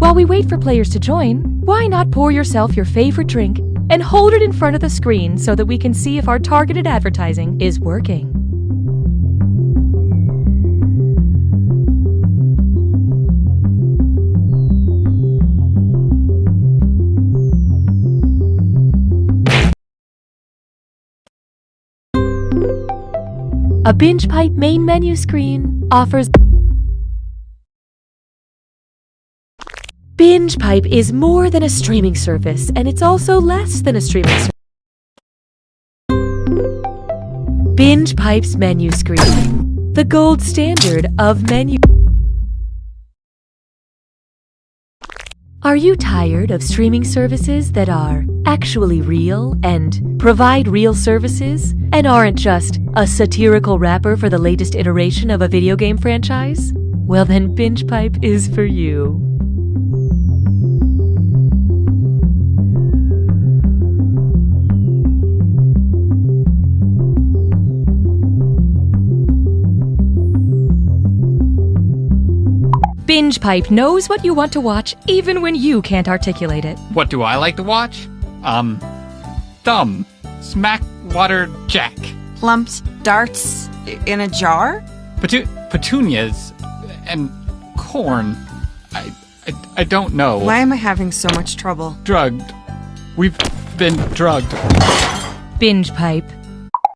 While we wait for players to join, why not pour yourself your favorite drink and hold it in front of the screen so that we can see if our targeted advertising is working. A Binge Pipe main menu screen offers. Binge Pipe is more than a streaming service, and it's also less than a streaming service. Binge Pipe's menu screen, the gold standard of menu. Are you tired of streaming services that are actually real and provide real services and aren't just a satirical wrapper for the latest iteration of a video game franchise? Well, then Binge Pipe is for you. Binge Pipe knows what you want to watch even when you can't articulate it. What do I like to watch? Thumb. Smack Water Jack. Plumps darts in a jar? Petunias. And corn. I don't know. Why am I having so much trouble? Drugged. We've been drugged. Binge Pipe.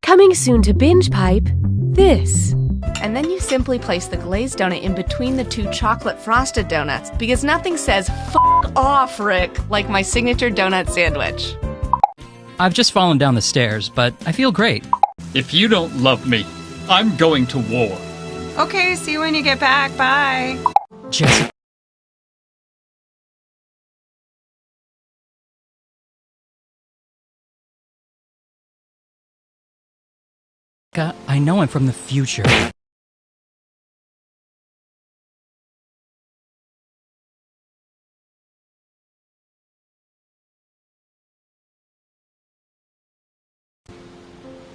Coming soon to Binge Pipe, this. And then you simply place the glazed donut in between the two chocolate frosted donuts, because nothing says "F off, Rick" like my signature donut sandwich. I've just fallen down the stairs, but I feel great. If you don't love me, I'm going to war. Okay, see you when you get back. Bye. Jessica. I know I'm from the future.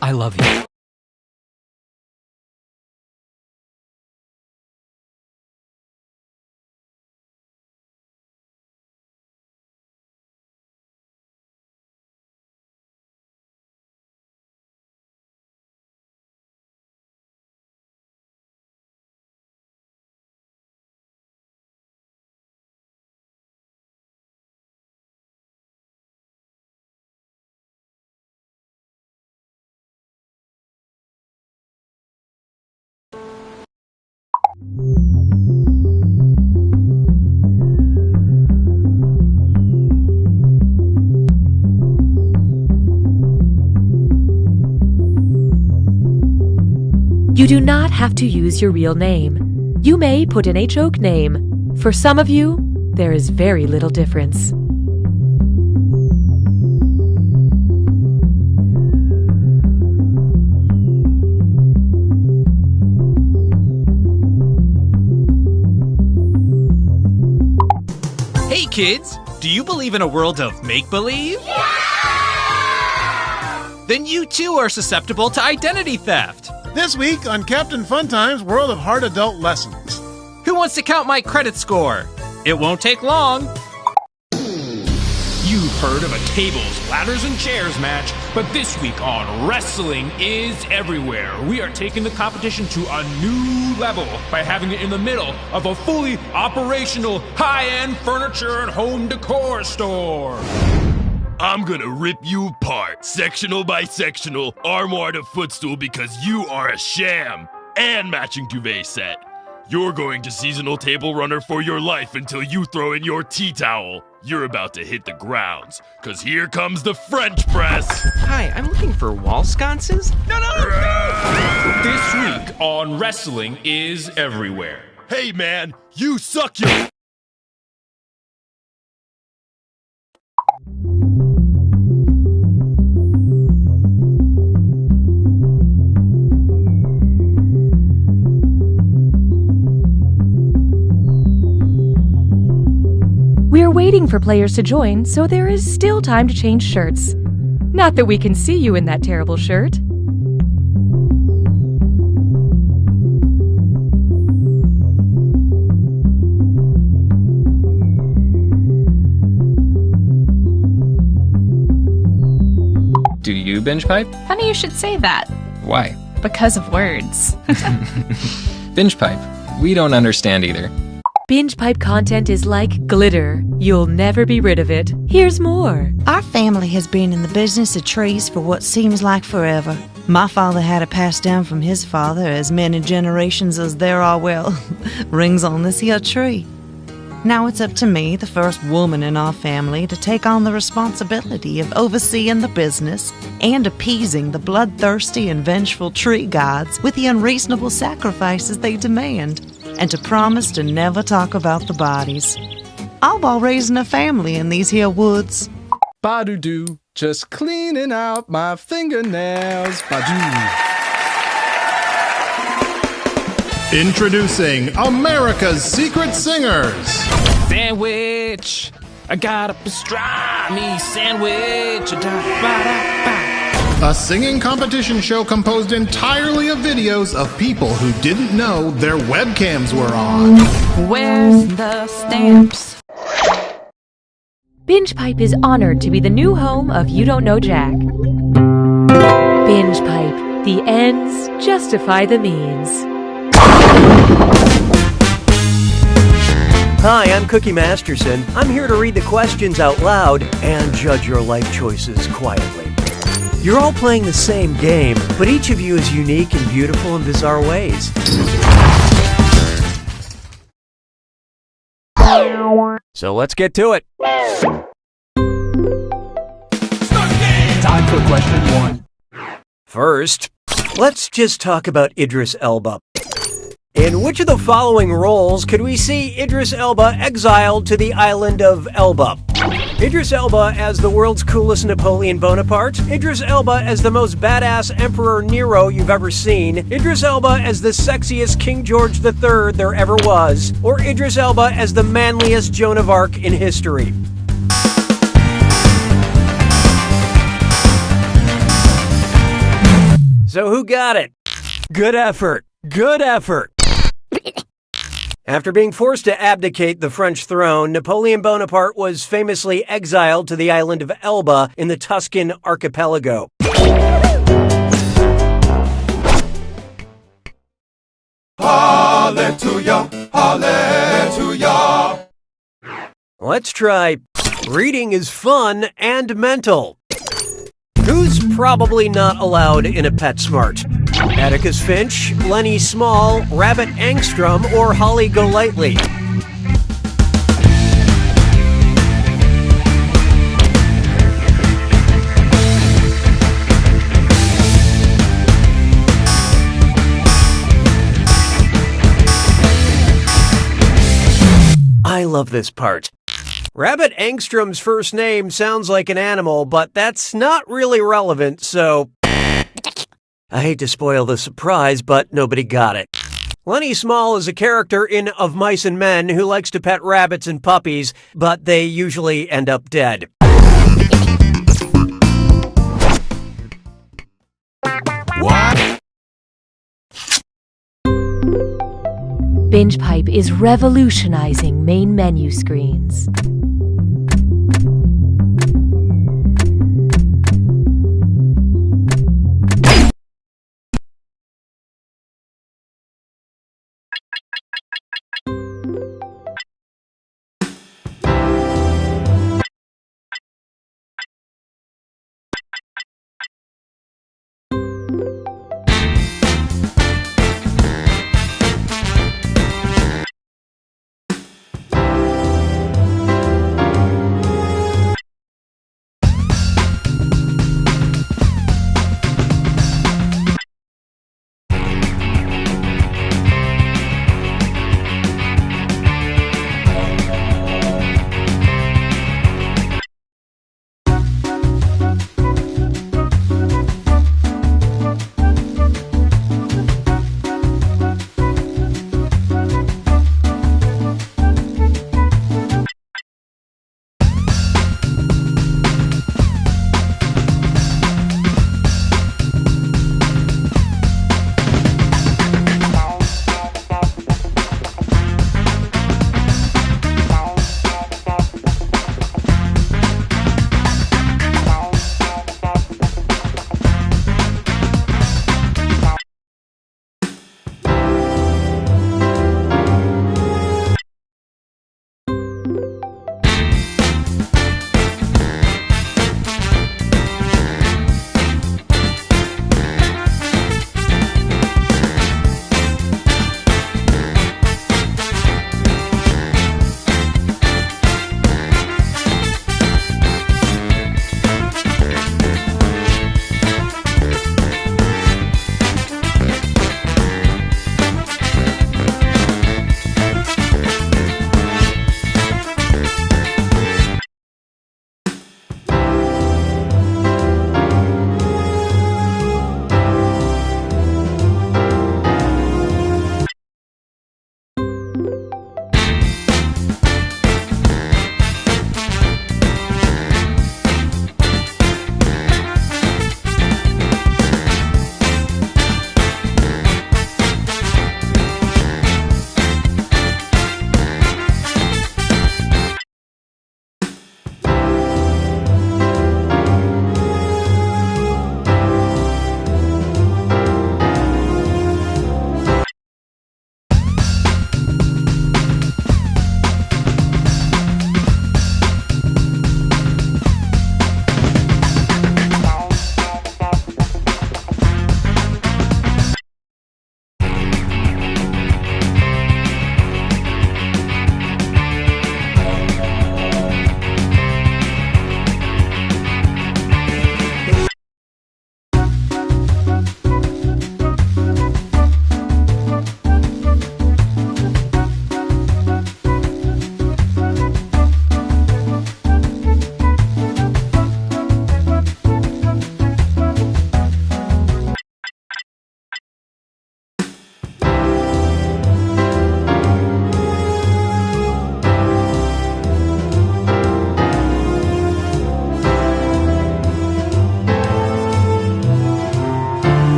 I love you. You do not have to use your real name. You may put in a joke name. For some of you, there is very little difference. Hey kids, do you believe in a world of make-believe? Yeah! Then you too are susceptible to identity theft. This week on Captain Funtime's World of Hard Adult Lessons. Who wants to count my credit score? It won't take long. You've heard of a tables, ladders, and chairs match, but this week on Wrestling is Everywhere, we are taking the competition to a new level by having it in the middle of a fully operational high-end furniture and home decor store. I'm gonna rip you apart, sectional by sectional, armoire to footstool, because you are a sham and matching duvet set. You're going to seasonal table runner for your life until you throw in your tea towel. You're about to hit the grounds, cause here comes the French press. Hi, I'm looking for wall sconces. No! This week on Wrestling is Everywhere. Hey man, you suck your... We're waiting for players to join, so there is still time to change shirts. Not that we can see you in that terrible shirt. you binge pipe? Funny you should say that. Why? Because of words. Binge pipe. We don't understand either. Binge pipe content is like glitter. You'll never be rid of it. Here's more. Our family has been in the business of trees for what seems like forever. My father had it passed down from his father as many generations as there are, well, rings on this here tree. Now it's up to me, the first woman in our family, to take on the responsibility of overseeing the business and appeasing the bloodthirsty and vengeful tree gods with the unreasonable sacrifices they demand, and to promise to never talk about the bodies. All while raising a family in these here woods. Ba-do-do, just cleaning out my fingernails. Ba-do. Introducing America's Secret Singers. Sandwich. I got a pastrami sandwich. A singing competition show composed entirely of videos of people who didn't know their webcams were on. Where's the stamps? Binge Pipe is honored to be the new home of You Don't Know Jack. Binge Pipe. The ends justify the means. Hi, I'm Cookie Masterson. I'm here to read the questions out loud and judge your life choices quietly. You're all playing the same game, but each of you is unique and beautiful in bizarre ways. So let's get to it. Time for question 1. First, let's just talk about Idris Elba. In which of the following roles could we see Idris Elba exiled to the island of Elba? Idris Elba as the world's coolest Napoleon Bonaparte, Idris Elba as the most badass Emperor Nero you've ever seen, Idris Elba as the sexiest King George III there ever was, or Idris Elba as the manliest Joan of Arc in history. So who got it? Good effort. Good effort. After being forced to abdicate the French throne, Napoleon Bonaparte was famously exiled to the island of Elba in the Tuscan archipelago. Hallelujah, hallelujah. Let's try reading is fun and mental. Who's probably not allowed in a PetSmart? Atticus Finch, Lenny Small, Rabbit Angstrom, or Holly Golightly? I love this part. Rabbit Angstrom's first name sounds like an animal, but that's not really relevant, so I hate to spoil the surprise, but nobody got it. Lenny Small is a character in Of Mice and Men who likes to pet rabbits and puppies, but they usually end up dead. What? Binge Pipe is revolutionizing main menu screens.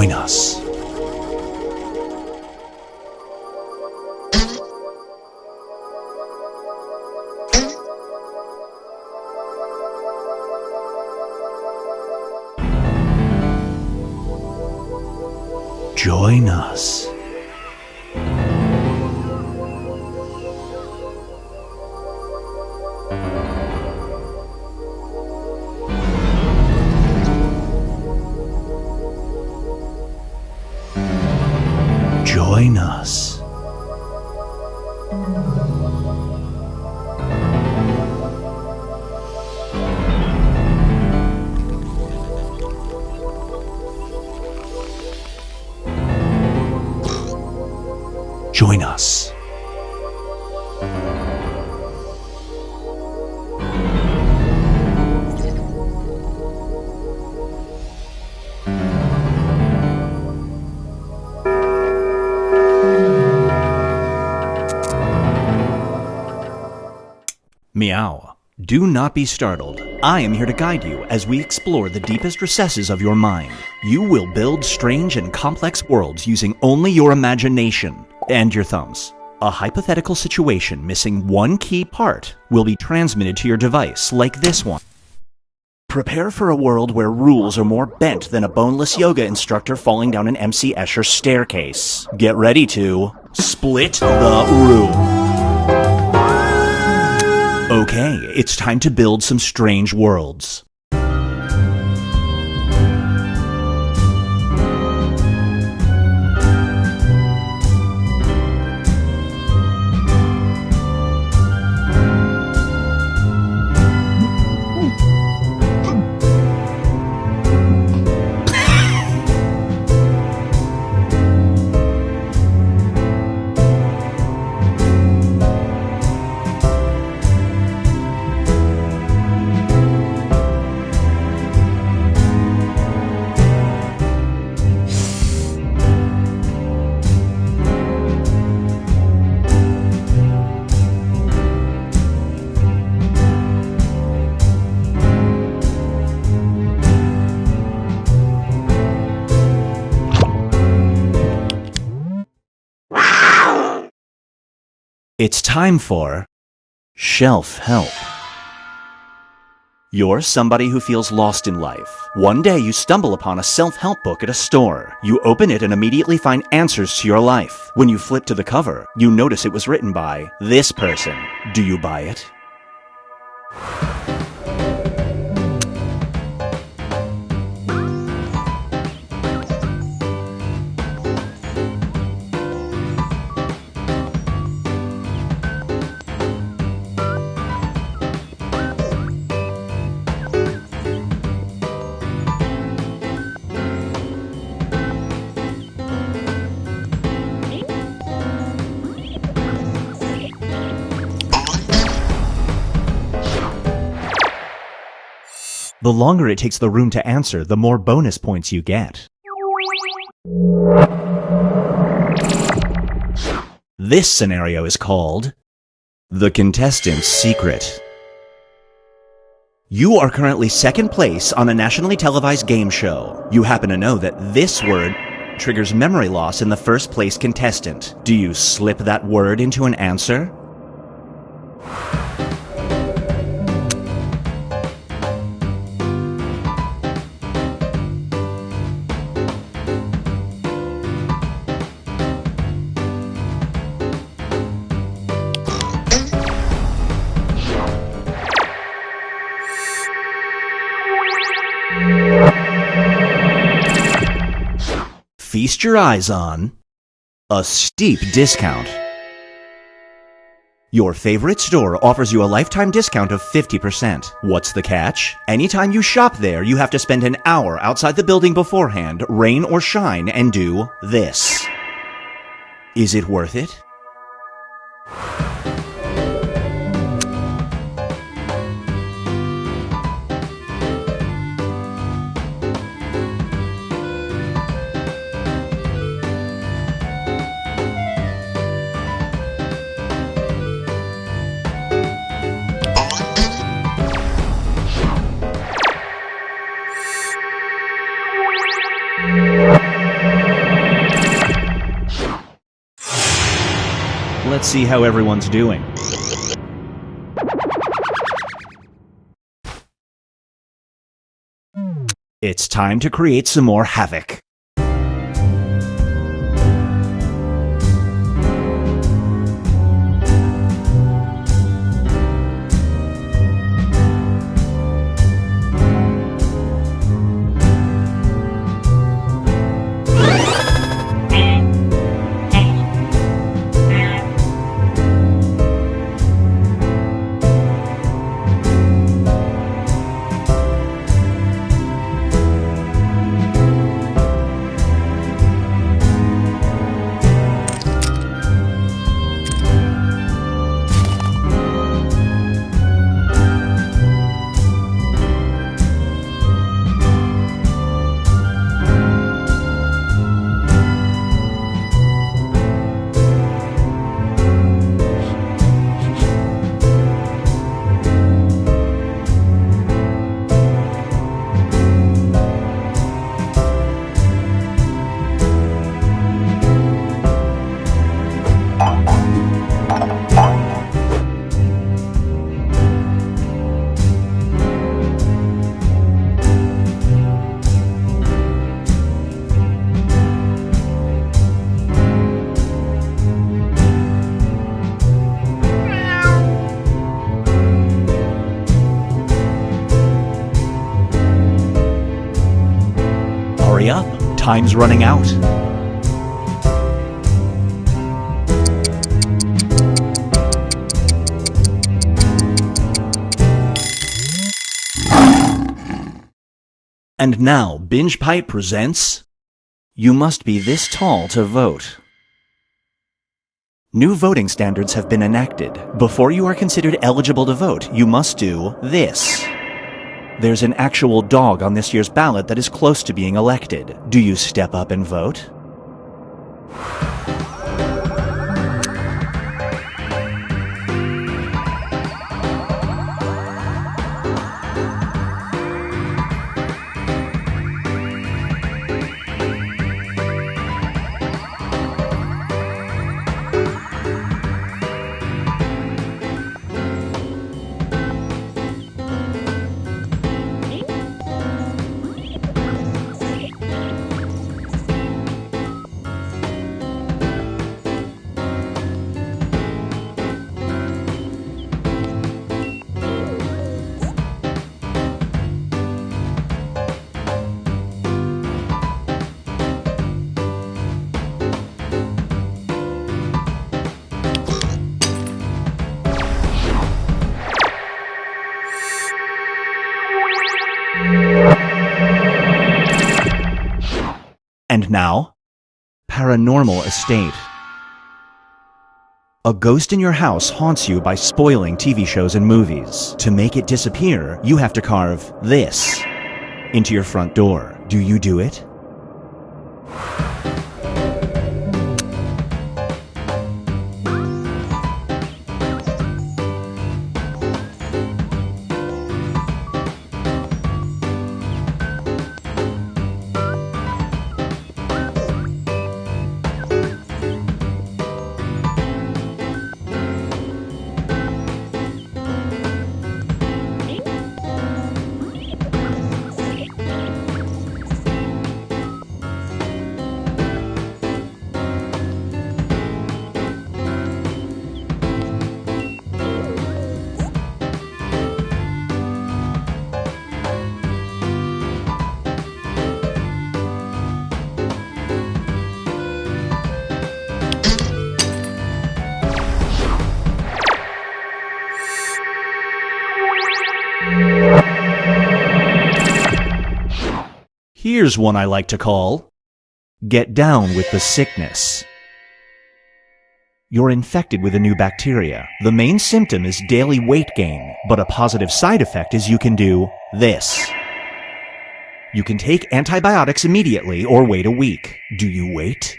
Join us. Join us. Join us. Join us. Meow. Do not be startled. I am here to guide you as we explore the deepest recesses of your mind. You will build strange and complex worlds using only your imagination and your thumbs. A hypothetical situation missing one key part will be transmitted to your device, like this one. Prepare for a world where rules are more bent than a boneless yoga instructor falling down an MC Escher staircase. Get ready to split the room. Okay, it's time to build some strange worlds. It's time for Shelf Help. You're somebody who feels lost in life. One day you stumble upon a self-help book at a store. You open it and immediately find answers to your life. When you flip to the cover, you notice it was written by this person. Do you buy it? The longer it takes the room to answer, the more bonus points you get. This scenario is called The Contestant's Secret. You are currently second place on a nationally televised game show. You happen to know that this word triggers memory loss in the first place contestant. Do you slip that word into an answer? Feast your eyes on a steep discount. Your favorite store offers you a lifetime discount of 50%. What's the catch? Anytime you shop there, you have to spend an hour outside the building beforehand, rain or shine, and do this. Is it worth it? Let's see how everyone's doing. It's time to create some more havoc. Hurry up, time's running out. And now, Binge Pipe presents You Must Be This Tall to Vote. New voting standards have been enacted. Before you are considered eligible to vote, you must do this. There's an actual dog on this year's ballot that is close to being elected. Do you step up and vote? And now, Paranormal Estate. A ghost in your house haunts you by spoiling TV shows and movies. To make it disappear, you have to carve this into your front door. Do you do it? Here's one I like to call, Get Down with the Sickness. You're infected with a new bacteria. The main symptom is daily weight gain, but a positive side effect is you can do this. You can take antibiotics immediately or wait a week. Do you wait?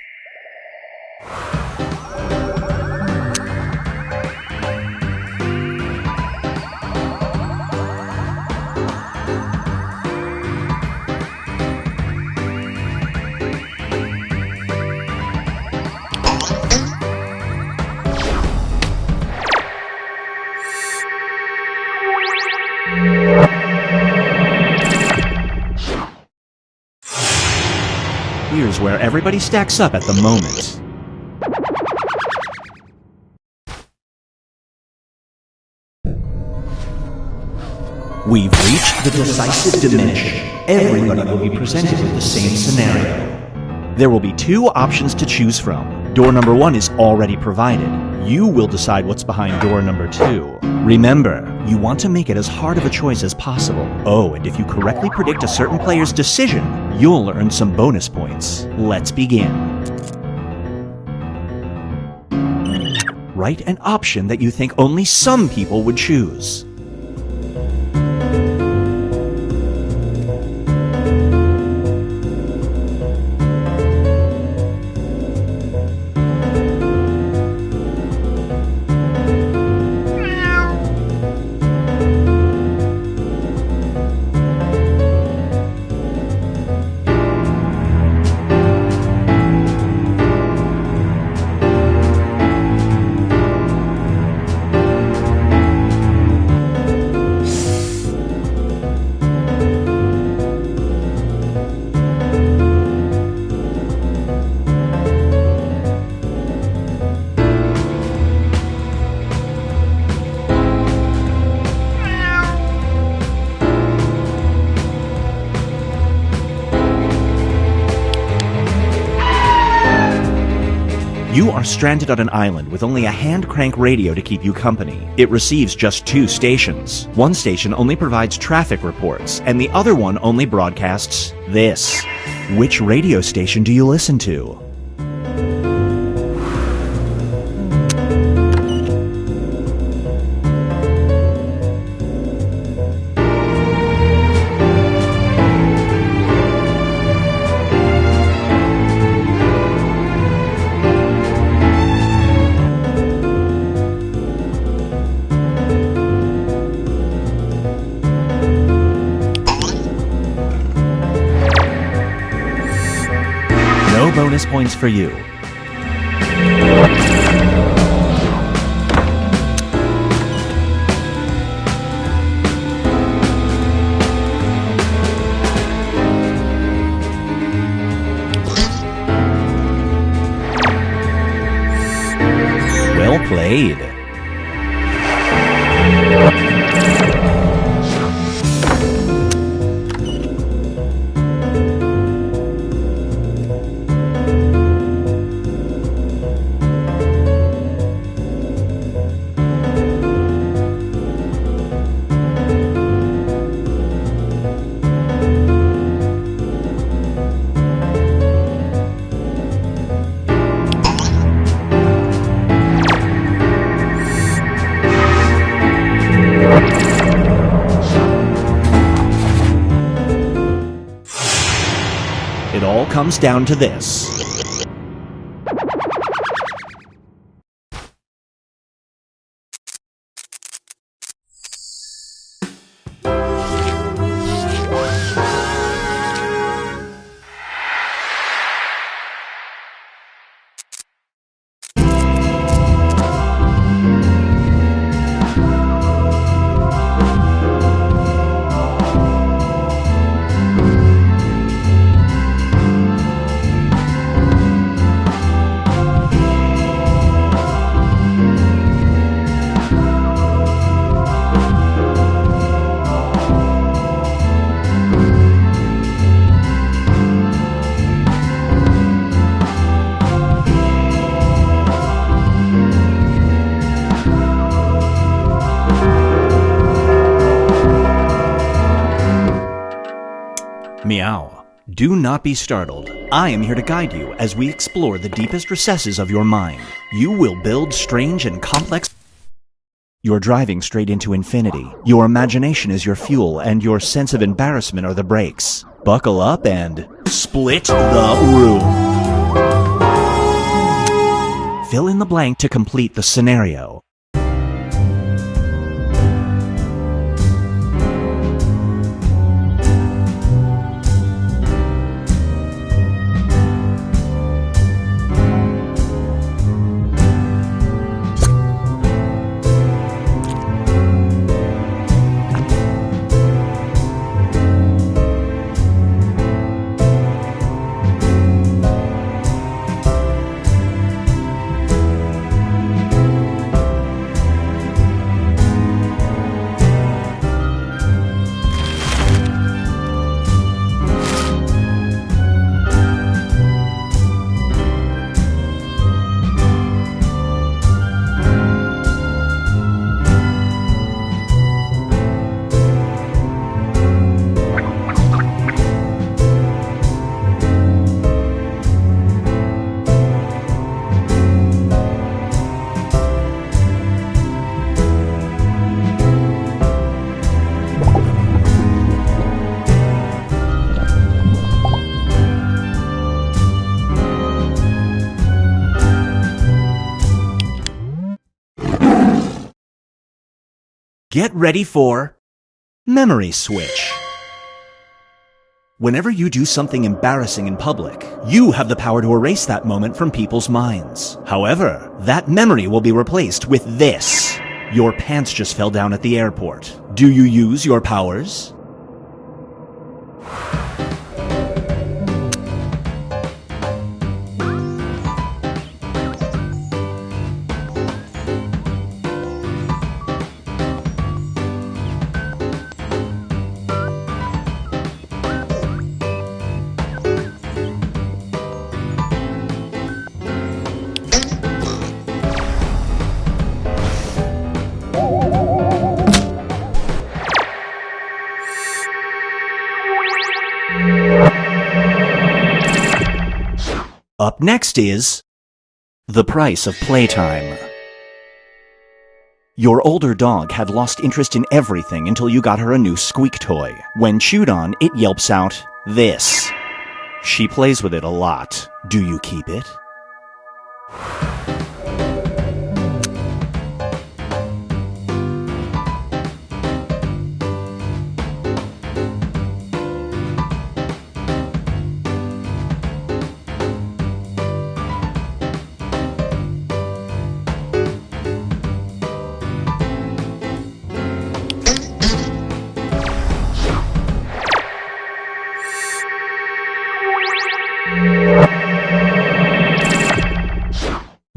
is where everybody stacks up at the moment. We've reached the decisive dimension. Everybody will be presented with the same scenario. There will be two options to choose from. Door number 1 is already provided. You will decide what's behind door number 2. Remember, you want to make it as hard of a choice as possible. Oh, and if you correctly predict a certain player's decision, you'll earn some bonus points. Let's begin. Write an option that you think only some people would choose. You are stranded on an island with only a hand-crank radio to keep you company. It receives just 2 stations. One station only provides traffic reports, and the other one only broadcasts this. Which radio station do you listen to? Bonus points for you. Well played. It all comes down to this. Meow. Do not be startled. I am here to guide you as we explore the deepest recesses of your mind. You will build strange and complex... You're driving straight into infinity. Your imagination is your fuel, and your sense of embarrassment are the brakes. Buckle up and... split the room. Fill in the blank to complete the scenario. Get ready for Memory Switch. Whenever you do something embarrassing in public, you have the power to erase that moment from people's minds. However, that memory will be replaced with this. Your pants just fell down at the airport. Do you use your powers? Up next is the price of playtime. Your older dog had lost interest in everything until you got her a new squeak toy. When chewed on, it yelps out this. She plays with it a lot. Do you keep it?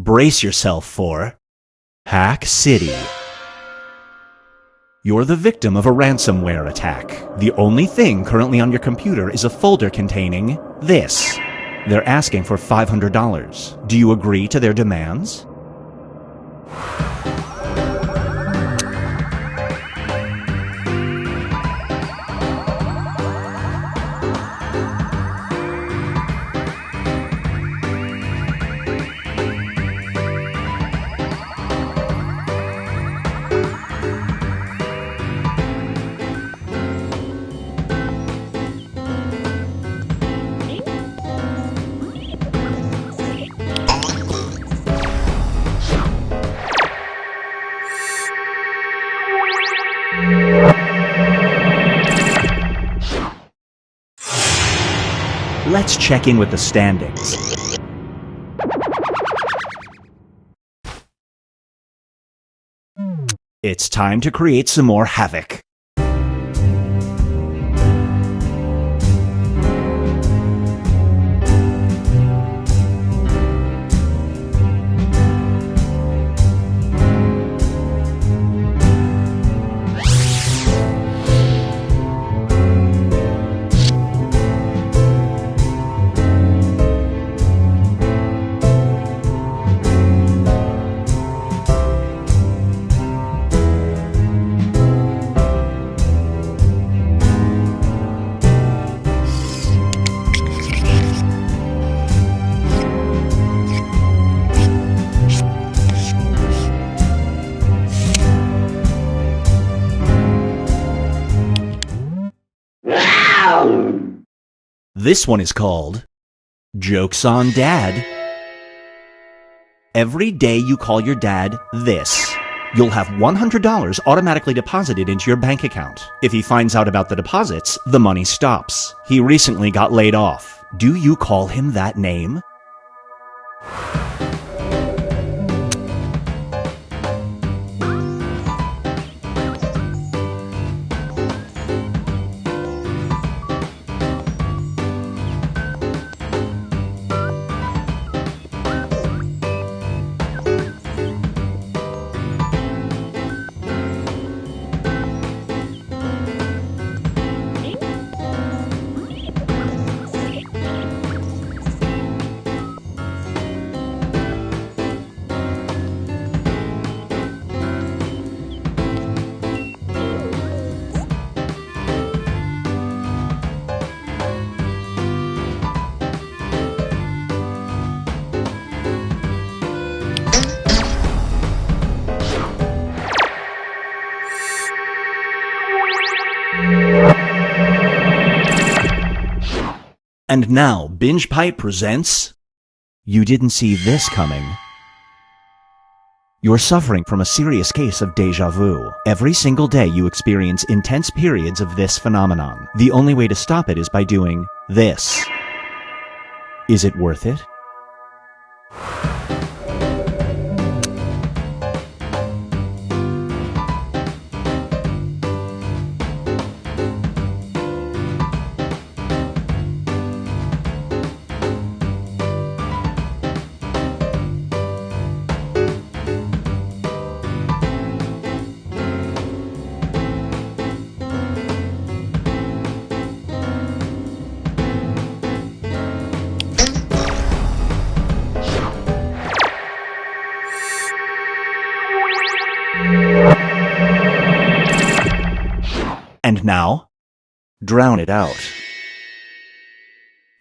Brace yourself for Hack City. You're the victim of a ransomware attack. The only thing currently on your computer is a folder containing this. They're asking for $500. Do you agree to their demands? Let's check in with the standings. It's time to create some more havoc. This one is called Jokes on Dad. Every day you call your dad this, you'll have $100 automatically deposited into your bank account. If he finds out about the deposits, the money stops. He recently got laid off. Do you call him that name? And now, Binge Pipe presents You Didn't See This Coming. You're suffering from a serious case of déjà vu. Every single day you experience intense periods of this phenomenon. The only way to stop it is by doing this. Is it worth it? And now, drown it out.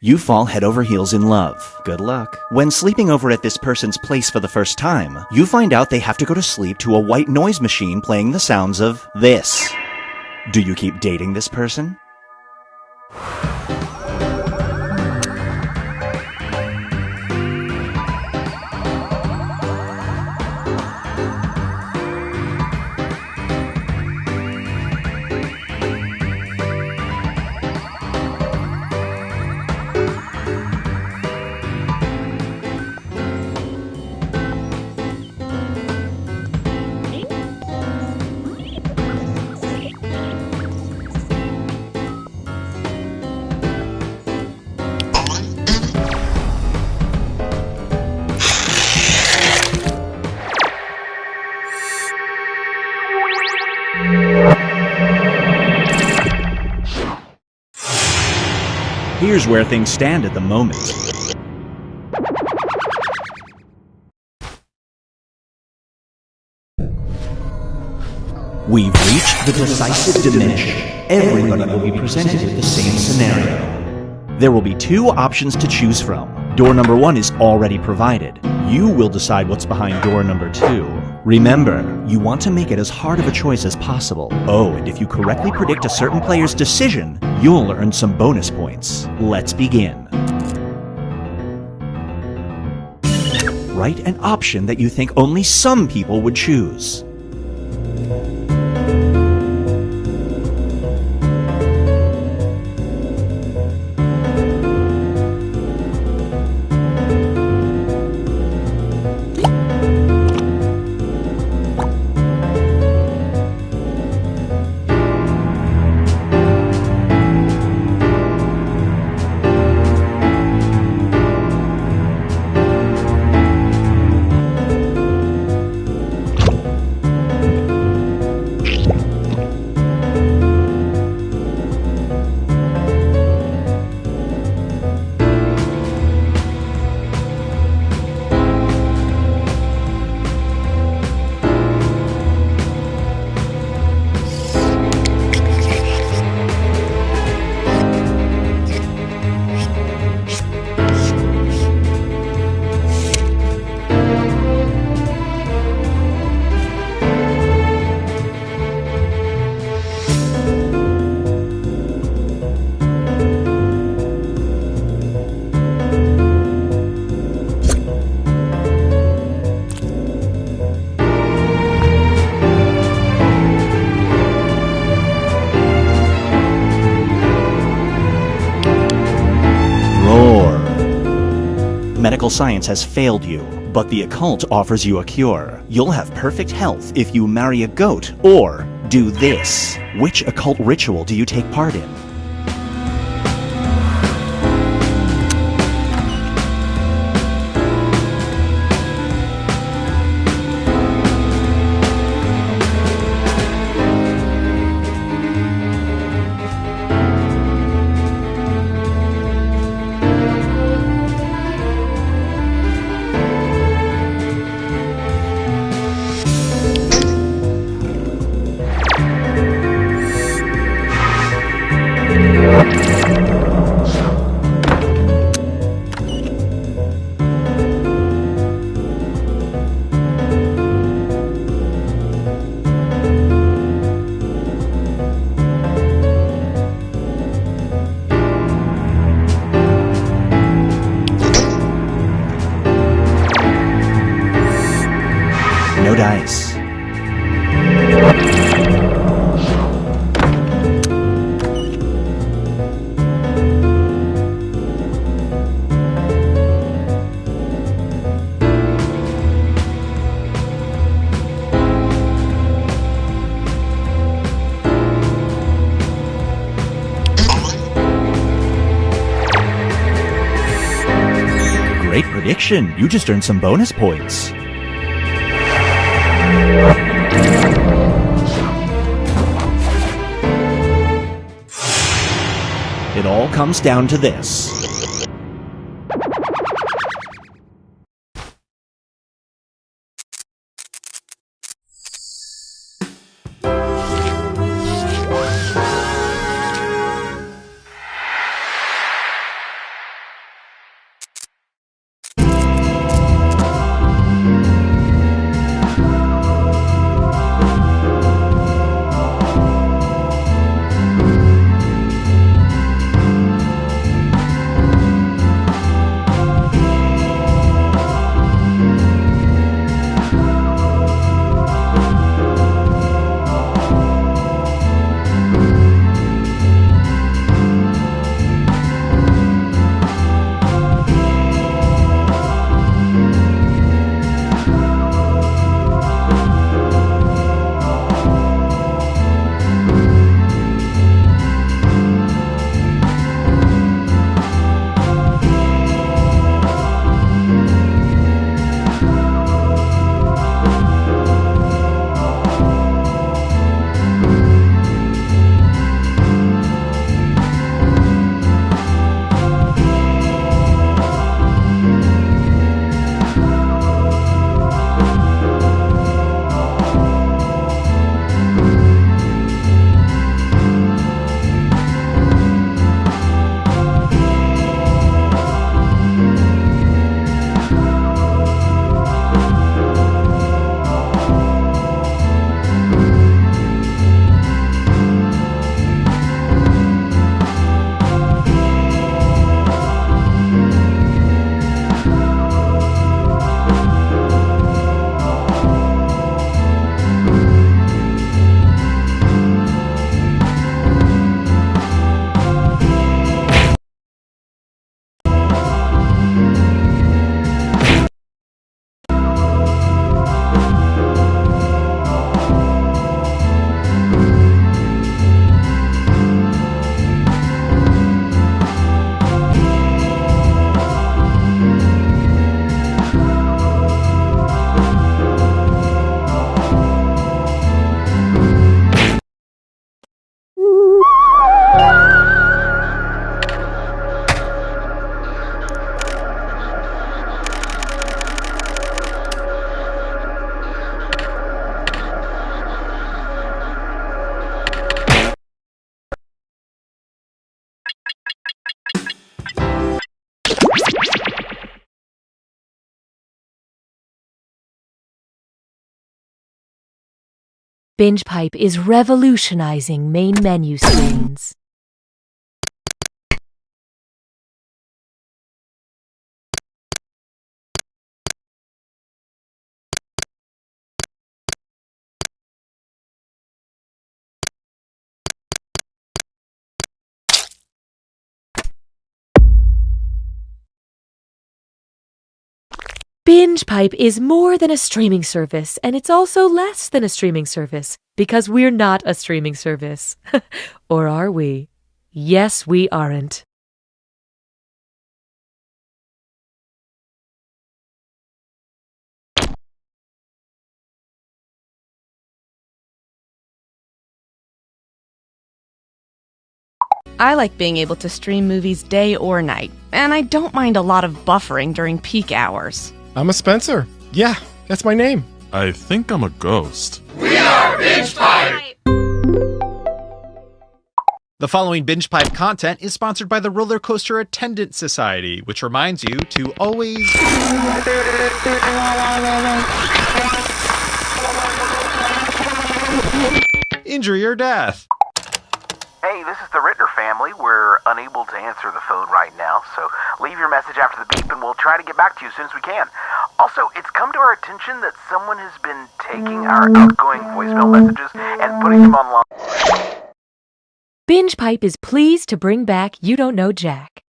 You fall head over heels in love. Good luck. When sleeping over at this person's place for the first time, you find out they have to go to sleep to a white noise machine playing the sounds of this. Do you keep dating this person? Here's where things stand at the moment. We've reached the decisive dimension. Everybody will be presented with the same scenario. There will be two options to choose from. Door number 1 is already provided. You will decide what's behind door number 2. Remember, you want to make it as hard of a choice as possible. Oh, and if you correctly predict a certain player's decision, you'll earn some bonus points. Let's begin. Write an option that you think only some people would choose. Medical science has failed you, but the occult offers you a cure. You'll have perfect health if you marry a goat or do this. Which occult ritual do you take part in? dice. Great prediction. You just earned some bonus points. It all comes down to this. BingePipe is revolutionizing main menu screens. BingePipe is more than a streaming service, and it's also less than a streaming service, because we're not a streaming service. Or are we? Yes, we aren't. I like being able to stream movies day or night, and I don't mind a lot of buffering during peak hours. I'm a Spencer. Yeah, that's my name. I think I'm a ghost. We are BingePipe! The following BingePipe content is sponsored by the Roller Coaster Attendant Society, which reminds you to always... injury or death. Hey, this is the Ritter family. We're unable to answer the phone right now, so leave your message after the beep and we'll try to get back to you as soon as we can. Also, it's come to our attention that someone has been taking our outgoing voicemail messages and putting them online. Binge Pipe is pleased to bring back You Don't Know Jack.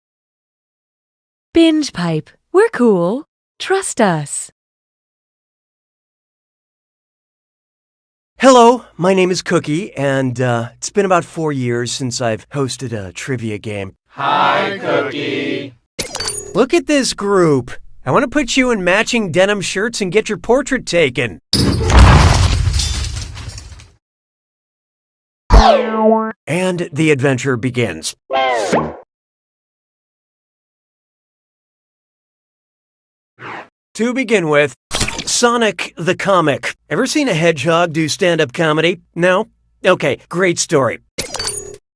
Binge Pipe, we're cool. Trust us. Hello, my name is Cookie, and it's been about 4 years since I've hosted a trivia game. Hi, Cookie. Look at this group. I want to put you in matching denim shirts and get your portrait taken. And the adventure begins. To begin with, Sonic the Comic. Ever seen a hedgehog do stand-up comedy? No? Okay, great story.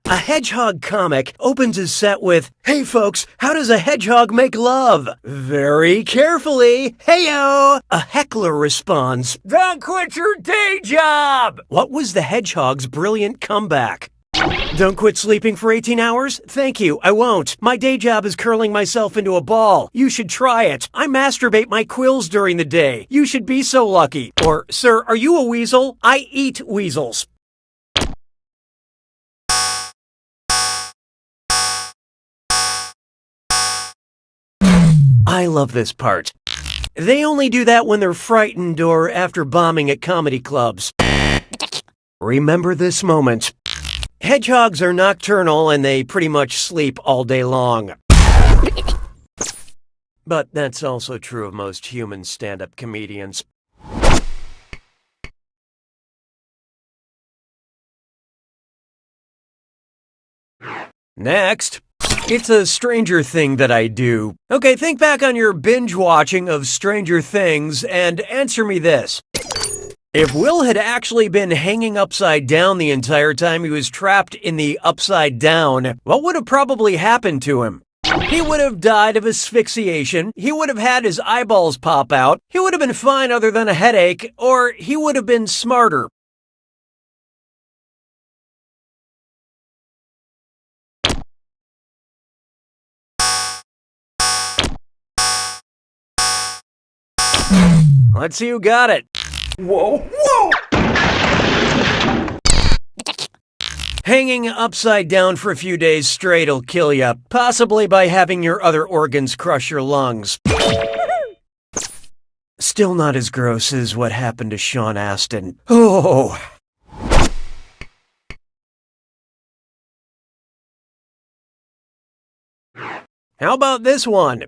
A hedgehog comic opens his set with, "Hey folks, how does a hedgehog make love?" Very carefully, "Heyo!" A heckler responds, "Don't quit your day job!" What was the hedgehog's brilliant comeback? "Don't quit sleeping for 18 hours? Thank you, I won't. My day job is curling myself into a ball. You should try it. I masturbate my quills during the day. You should be so lucky." Or, "Sir, are you a weasel? I eat weasels." I love this part. They only do that when they're frightened or after bombing at comedy clubs. Remember this moment. Hedgehogs are nocturnal and they pretty much sleep all day long. But that's also true of most human stand-up comedians. Next, it's a Stranger Thing that I do. Okay, think back on your binge watching of Stranger Things and answer me this. If Will had actually been hanging upside down the entire time he was trapped in the upside down, what would have probably happened to him? He would have died of asphyxiation, he would have had his eyeballs pop out, he would have been fine other than a headache, or he would have been smarter. Let's see who got it. Whoa, whoa! Hanging upside down for a few days straight will kill you, possibly by having your other organs crush your lungs. Still not as gross as what happened to Sean Astin. Oh! How about this one?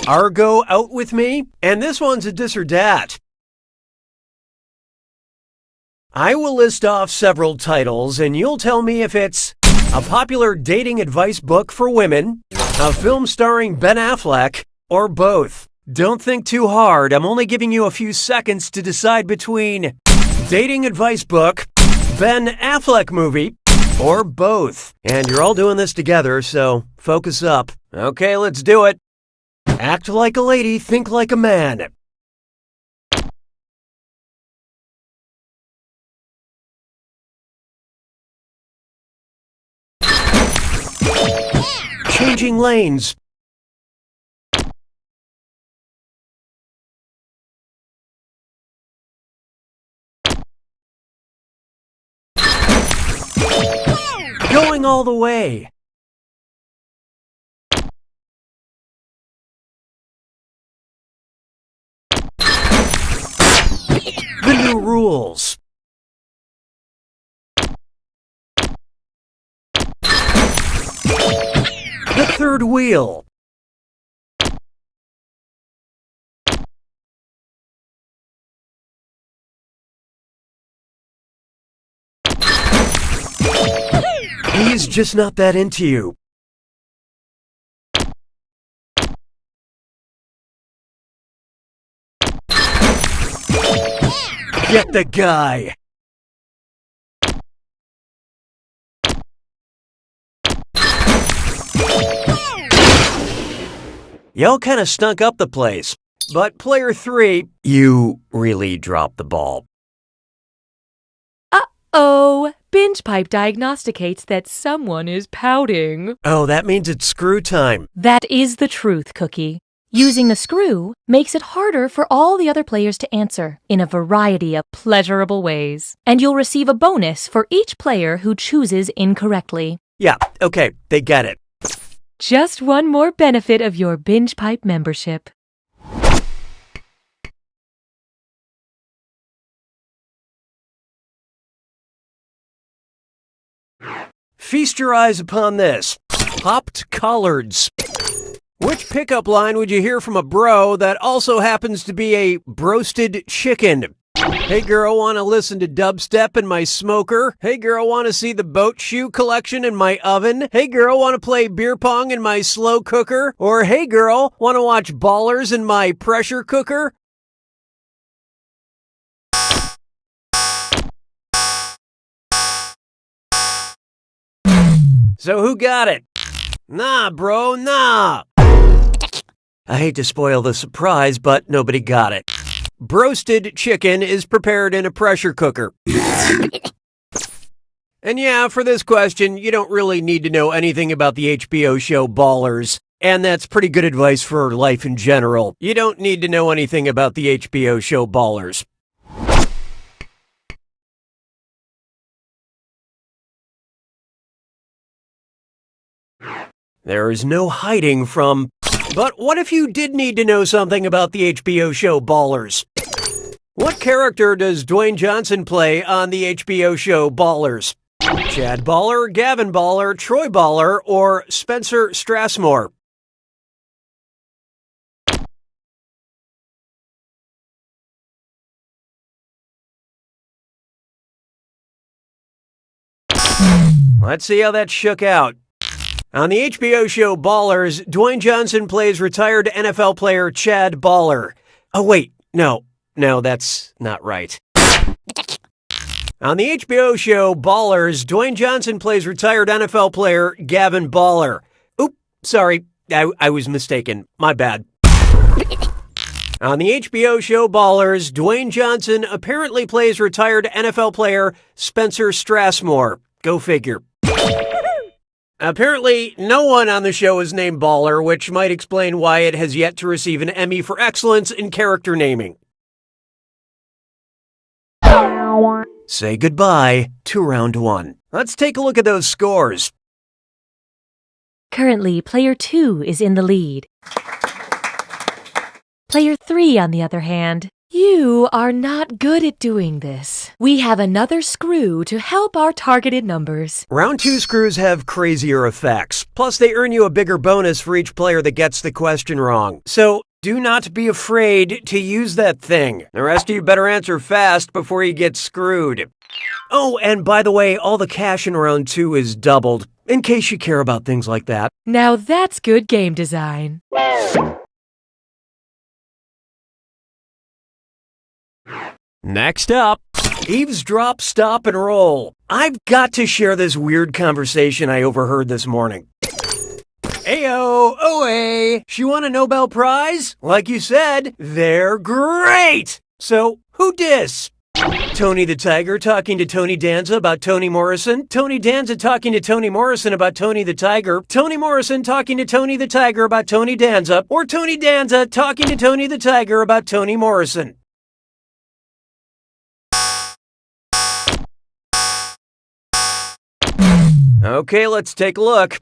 Argo out with me? And this one's a dis or dat. I will list off several titles, and you'll tell me if it's a popular dating advice book for women, a film starring Ben Affleck, or both. Don't think too hard. I'm only giving you a few seconds to decide between dating advice book, Ben Affleck movie, or both. And you're all doing this together, so focus up. Okay, let's do it. Act like a lady, think like a man. Changing lanes. Going all the way. The new rules. The third wheel. He's just not that into you. Get the guy. Y'all kind of stunk up the place. But player 3, you really dropped the ball. Uh-oh. Binge Pipe diagnosticates that someone is pouting. Oh, that means it's screw time. That is the truth, Cookie. Using the screw makes it harder for all the other players to answer in a variety of pleasurable ways. And you'll receive a bonus for each player who chooses incorrectly. Yeah, okay, they get it. Just one more benefit of your Binge Pipe membership. Feast your eyes upon this. Popped collards. Which pickup line would you hear from a bro that also happens to be a broasted chicken? Hey girl, wanna listen to dubstep in my smoker? Hey girl, wanna see the boat shoe collection in my oven? Hey girl, wanna play beer pong in my slow cooker? Or hey girl, wanna watch Ballers in my pressure cooker? So who got it? Nah, bro, nah. I hate to spoil the surprise, but nobody got it. Broasted chicken is prepared in a pressure cooker. And yeah, for this question, you don't really need to know anything about the HBO show Ballers. And that's pretty good advice for life in general. You don't need to know anything about the HBO show Ballers. There is no hiding from... But what if you did need to know something about the HBO show Ballers? What character does Dwayne Johnson play on the HBO show Ballers? Chad Baller, Gavin Baller, Troy Baller, or Spencer Strassmore? Let's see how that shook out. On the HBO show Ballers, Dwayne Johnson plays retired NFL player Chad Baller. Oh wait, no, that's not right. On the HBO show Ballers, Dwayne Johnson plays retired NFL player Gavin Baller. Oop, sorry, I was mistaken. My bad. On the HBO show Ballers, Dwayne Johnson apparently plays retired NFL player Spencer Strassmore. Go figure. Apparently, no one on the show is named Baller, which might explain why it has yet to receive an Emmy for excellence in character naming. Say goodbye to round one. Let's take a look at those scores. Currently, player 2 is in the lead. Player 3, on the other hand, you are not good at doing this. We have another screw to help our targeted numbers. Round 2 screws have crazier effects. Plus, they earn you a bigger bonus for each player that gets the question wrong. So, do not be afraid to use that thing. The rest of you better answer fast before you get screwed. Oh, and by the way, all the cash in round 2 is doubled, in case you care about things like that. Now that's good game design. Next up, eavesdrop, stop, and roll. I've got to share this weird conversation I overheard this morning. Ayo, OA, she won a Nobel Prize? Like you said, they're great! So, who dis? Tony the Tiger talking to Tony Danza about Toni Morrison, Tony Danza talking to Toni Morrison about Tony the Tiger, Toni Morrison talking to Tony the Tiger about Tony Danza, or Tony Danza talking to Tony the Tiger about Toni Morrison. Okay, let's take a look.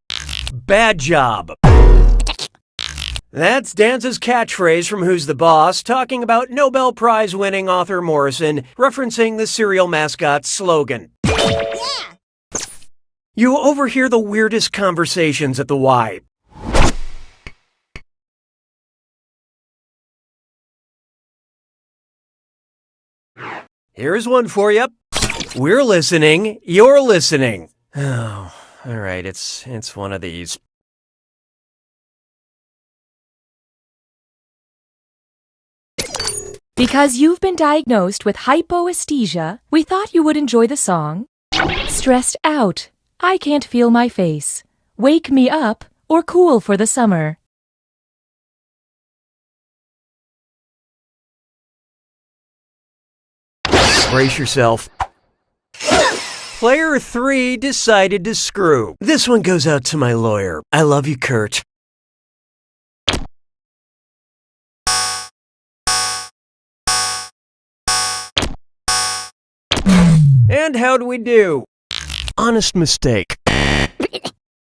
Bad job. That's Danza's catchphrase from Who's the Boss, talking about Nobel Prize-winning author Morrison, referencing the cereal mascot's slogan. Yeah. You overhear the weirdest conversations at the Y. Here's one for you. We're listening. You're listening. Oh, all right. It's one of these. Because you've been diagnosed with hypoesthesia, we thought you would enjoy the song Stressed Out, I Can't Feel My Face, Wake Me Up, or Cool for the Summer. Brace yourself. Player 3 decided to screw. This one goes out to my lawyer. I love you, Kurt. And how'd we do? Honest mistake.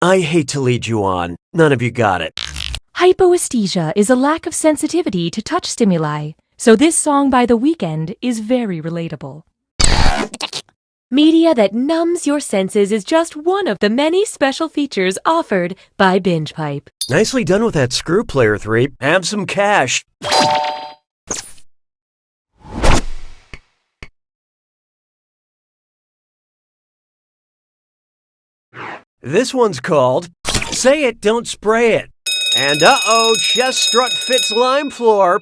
I hate to lead you on. None of you got it. Hypoesthesia is a lack of sensitivity to touch stimuli, so this song by The Weeknd is very relatable. Media that numbs your senses is just one of the many special features offered by BingePipe. Nicely done with that screw, Player 3. Have some cash. This one's called Say It, Don't Spray It. And uh-oh, chest strut fits lime floor.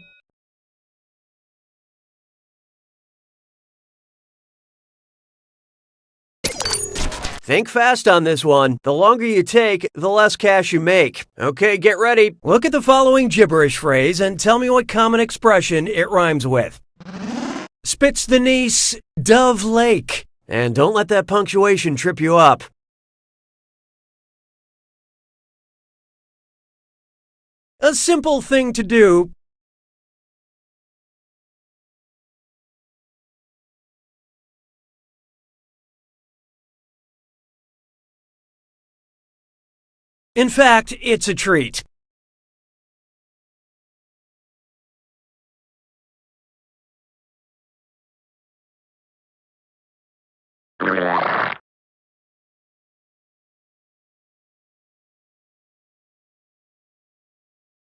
Think fast on this one. The longer you take, the less cash you make. Okay, get ready. Look at the following gibberish phrase and tell me what common expression it rhymes with. Spits the Nice, Dove Lake. And don't let that punctuation trip you up. A simple thing to do. In fact, it's a treat.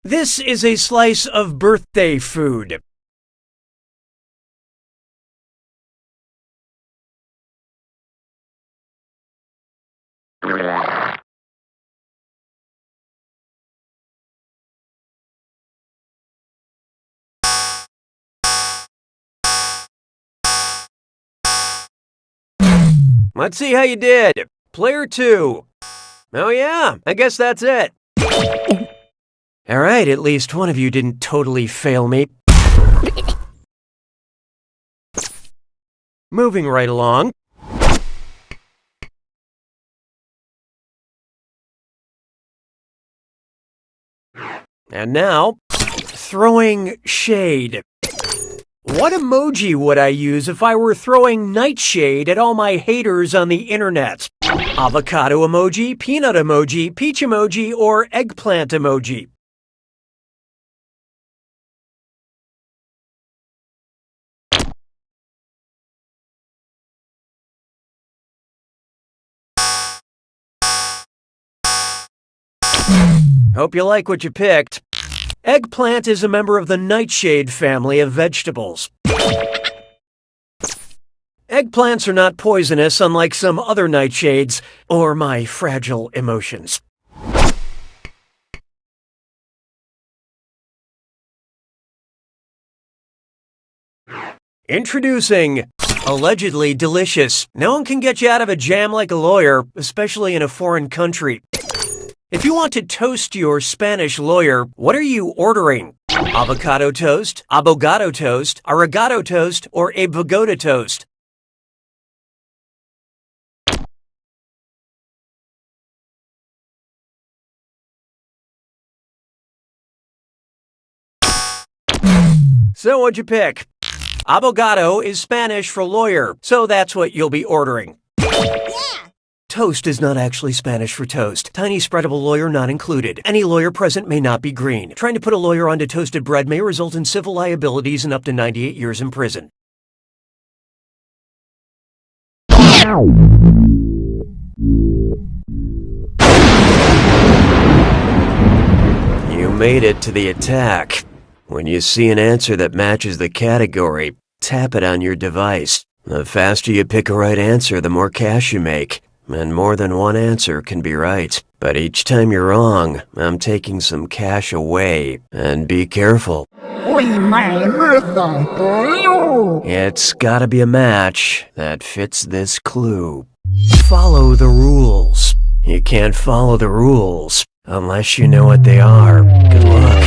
This is a slice of birthday food. Let's see how you did. Player 2. Oh yeah, I guess that's it. Alright, at least one of you didn't totally fail me. Moving right along. And now, throwing shade. What emoji would I use if I were throwing nightshade at all my haters on the internet? Avocado emoji, peanut emoji, peach emoji, or eggplant emoji? Hope you like what you picked. Eggplant is a member of the nightshade family of vegetables. Eggplants are not poisonous, unlike some other nightshades, or my fragile emotions. Introducing Allegedly Delicious. No one can get you out of a jam like a lawyer, especially in a foreign country. If you want to toast your Spanish lawyer, what are you ordering? Avocado toast, abogado toast, arigato toast, or a pagoda toast? So what'd you pick? Abogado is Spanish for lawyer, so that's what you'll be ordering. Toast is not actually Spanish for toast. Tiny spreadable lawyer not included. Any lawyer present may not be green. Trying to put a lawyer onto toasted bread may result in civil liabilities and up to 98 years in prison. You made it to the attack. When you see an answer that matches the category, tap it on your device. The faster you pick a right answer, the more cash you make. And more than one answer can be right. But each time you're wrong, I'm taking some cash away. And be careful. It's gotta be a match that fits this clue. Follow the rules. You can't follow the rules unless you know what they are. Good luck.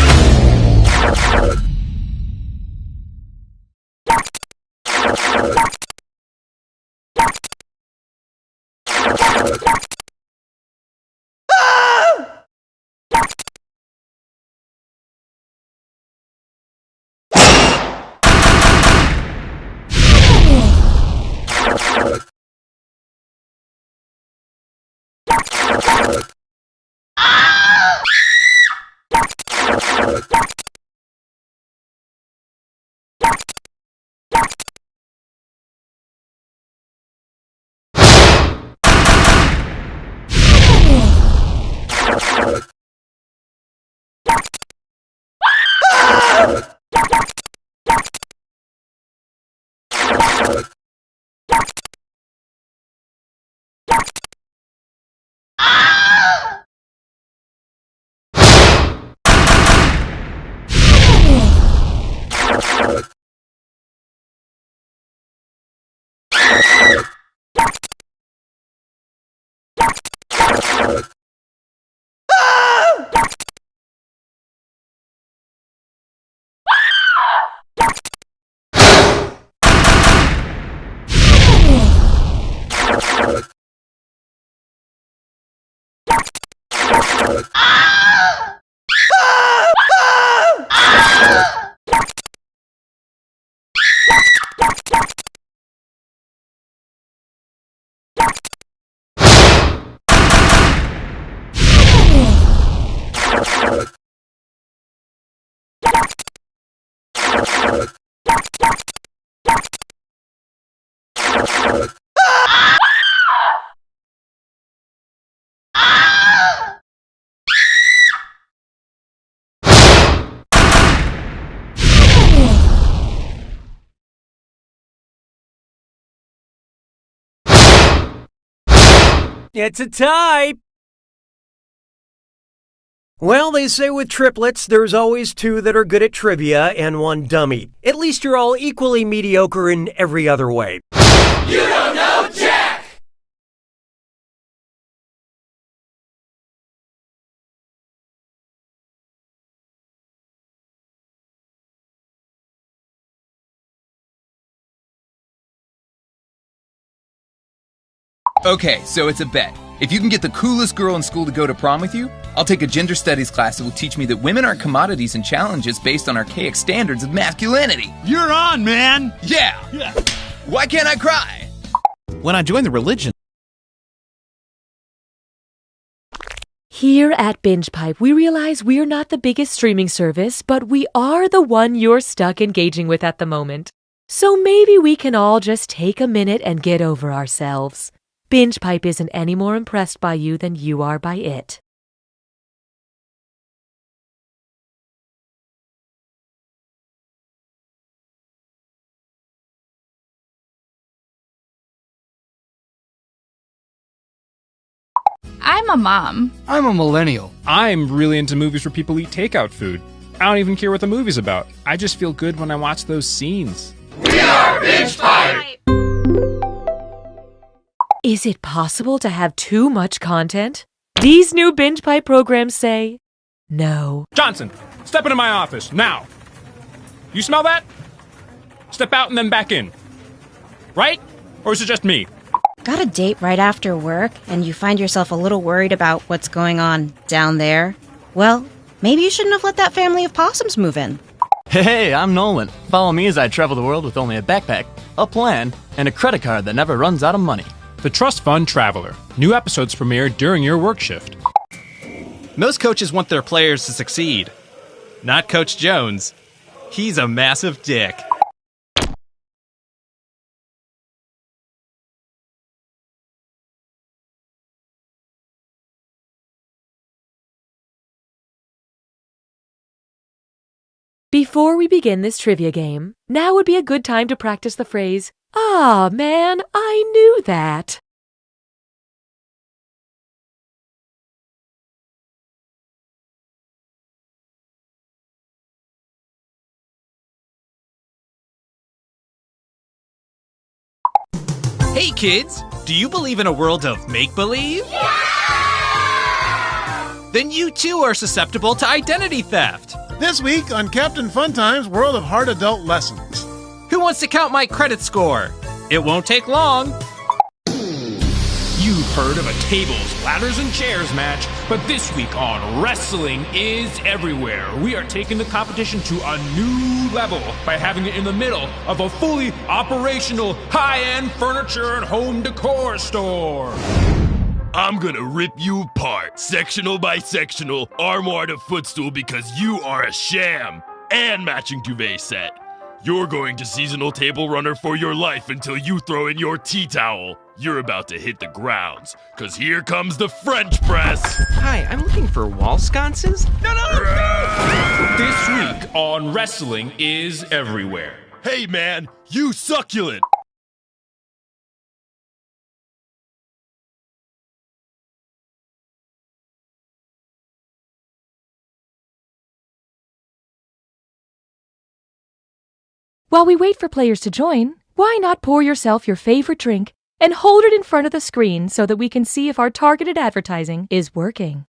It's a tie! Well, they say with triplets, there's always two that are good at trivia and one dummy. At least you're all equally mediocre in every other way. You don't know Jack! Okay, so it's a bet. If you can get the coolest girl in school to go to prom with you, I'll take a gender studies class that will teach me that women aren't commodities and challenges based on archaic standards of masculinity. You're on, man! Yeah! Why can't I cry? When I joined the religion. Here at Binge Pipe, we realize we're not the biggest streaming service, but we are the one you're stuck engaging with at the moment. So maybe we can all just take a minute and get over ourselves. Binge Pipe isn't any more impressed by you than you are by it. I'm a mom. I'm a millennial. I'm really into movies where people eat takeout food. I don't even care what the movie's about. I just feel good when I watch those scenes. We are Binge Pipe! Is it possible to have too much content? These new Binge Pipe programs say no. Johnson, step into my office, now. You smell that? Step out and then back in. Right? Or is it just me? Got a date right after work, and you find yourself a little worried about what's going on down there? Well, maybe you shouldn't have let that family of possums move in. Hey, I'm Nolan. Follow me as I travel the world with only a backpack, a plan, and a credit card that never runs out of money. The Trust Fund Traveler. New episodes premiere during your work shift. Most coaches want their players to succeed. Not Coach Jones. He's a massive dick. Before we begin this trivia game, now would be a good time to practice the phrase, "Ah, man, I knew that." Hey kids, do you believe in a world of make-believe? Yeah! Then you too are susceptible to identity theft. This week on Captain Funtime's World of Hard Adult Lessons. Who wants to count my credit score? It won't take long. You've heard of a tables, ladders, and chairs match, but this week on Wrestling is Everywhere, we are taking the competition to a new level by having it in the middle of a fully operational high-end furniture and home decor store. I'm gonna rip you apart, sectional by sectional, armoire to footstool because you are a sham, and matching duvet set. You're going to seasonal table runner for your life until you throw in your tea towel. You're about to hit the grounds, cause here comes the French press. Hi, I'm looking for wall sconces. No! This week on Wrestling is Everywhere. Hey man, you succulent. While we wait for players to join, why not pour yourself your favorite drink and hold it in front of the screen so that we can see if our targeted advertising is working?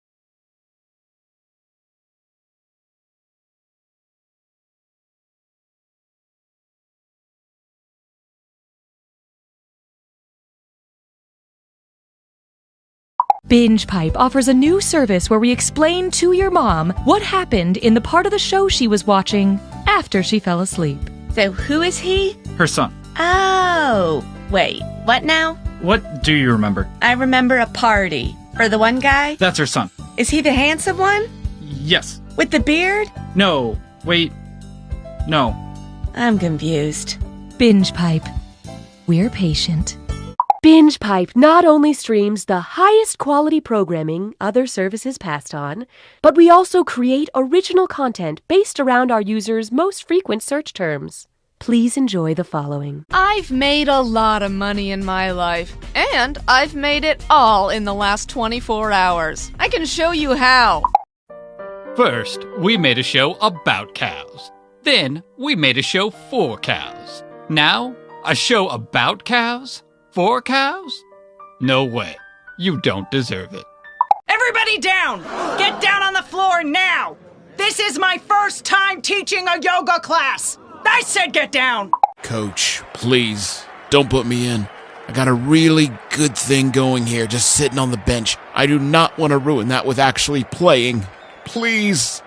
Binge Pipe offers a new service where we explain to your mom what happened in the part of the show she was watching after she fell asleep. So who is he? Her son. Oh, wait, what now? What do you remember? I remember a party. For the one guy? That's her son. Is he the handsome one? Yes. With the beard? No, wait. No. I'm confused. Binge Pipe. We're patient. Binge Pipe not only streams the highest quality programming other services passed on, but we also create original content based around our users' most frequent search terms. Please enjoy the following. I've made a lot of money in my life, and I've made it all in the last 24 hours. I can show you how. First, we made a show about cows. Then, we made a show for cows. Now, a show about cows? For cows? No way. You don't deserve it. Everybody down! Get down on the floor now! This is my first time teaching a yoga class! I said get down! Coach, please, don't put me in. I got a really good thing going here, just sitting on the bench. I do not want to ruin that with actually playing. Please.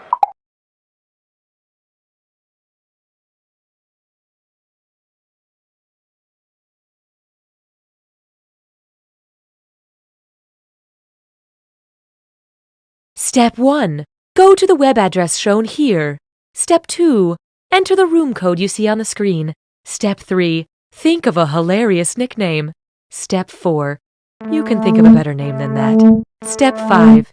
Step 1. Go to the web address shown here. Step 2. Enter the room code you see on the screen. Step 3. Think of a hilarious nickname. Step 4. You can think of a better name than that. Step 5.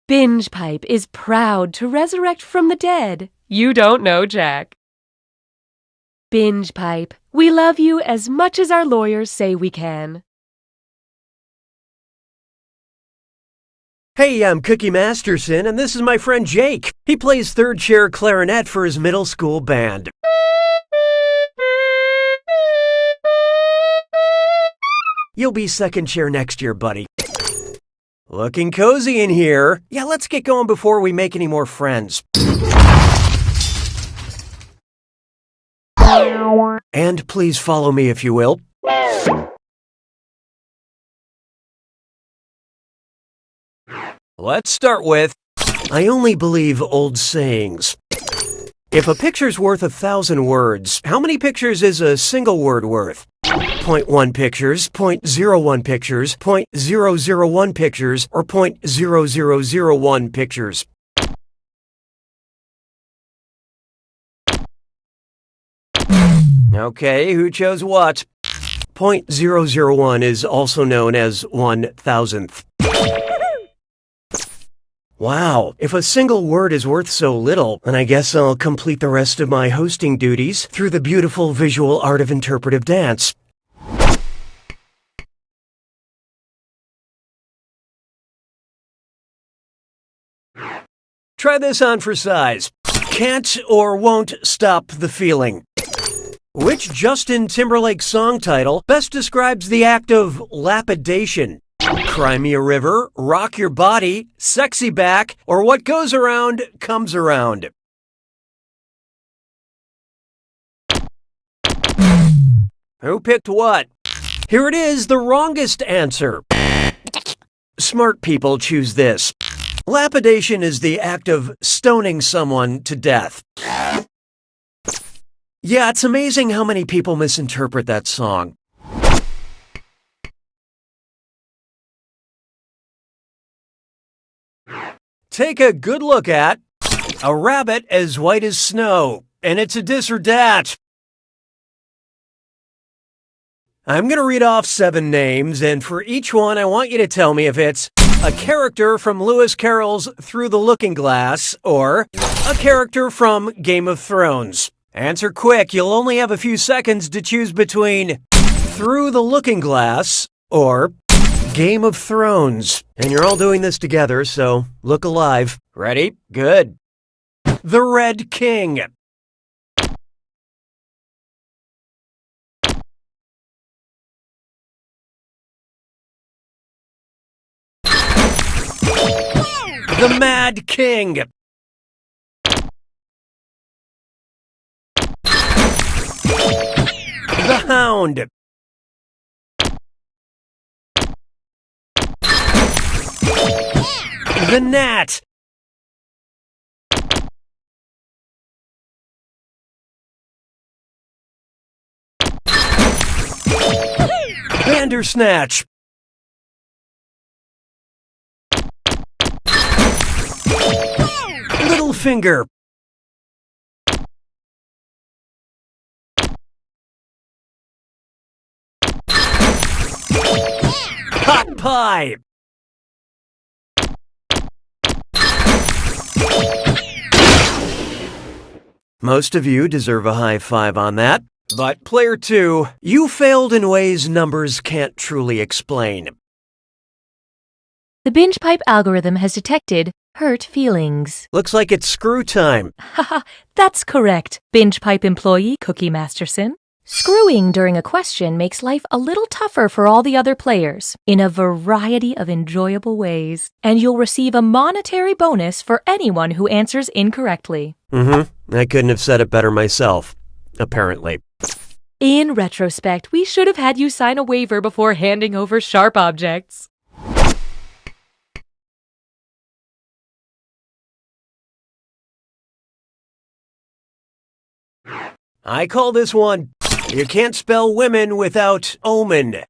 Binge Pipe is proud to resurrect from the dead. You don't know Jack. Binge Pipe, we love you as much as our lawyers say we can. Hey, I'm Cookie Masterson, and this is my friend Jake. He plays third chair clarinet for his middle school band. You'll be second chair next year, buddy. Looking cozy in here. Yeah, let's get going before we make any more friends. And please follow me if you will. Let's start with, I only believe old sayings. If a picture's worth 1,000 words, how many pictures is a single word worth? 0.1 pictures, 0.01 pictures, 0.001 pictures, or 0.0001 pictures? Okay, who chose what? 0.001 is also known as 1,000th. Wow, if a single word is worth so little, then I guess I'll complete the rest of my hosting duties through the beautiful visual art of interpretive dance. Try this on for size. Can't or won't stop the feeling. Which Justin Timberlake song title best describes the act of lapidation? Cry Me a River, Rock Your Body, Sexy Back, or What Goes Around Comes Around? Who picked what? Here it is, the wrongest answer. Smart people choose this. Lapidation is the act of stoning someone to death. Yeah, it's amazing how many people misinterpret that song. Take a good look at a rabbit as white as snow, and it's a dis or dat. I'm going to read off 7 names, and for each one, I want you to tell me if it's a character from Lewis Carroll's Through the Looking Glass or a character from Game of Thrones. Answer quick, you'll only have a few seconds to choose between Through the Looking Glass or Game of Thrones. And you're all doing this together, so look alive. Ready? Good. The Red King. The Mad King. The Hound. The Gnat. Bandersnatch. Littlefinger. Hot Pie. Most of you deserve a high five on that. But player 2, you failed in ways numbers can't truly explain. The binge pipe algorithm has detected hurt feelings. Looks like it's screw time. Haha, that's correct, binge pipe employee Cookie Masterson. Screwing during a question makes life a little tougher for all the other players in a variety of enjoyable ways, and you'll receive a monetary bonus for anyone who answers incorrectly. I couldn't have said it better myself, apparently. In retrospect, we should have had you sign a waiver before handing over sharp objects. I call this one, you can't spell women without omen.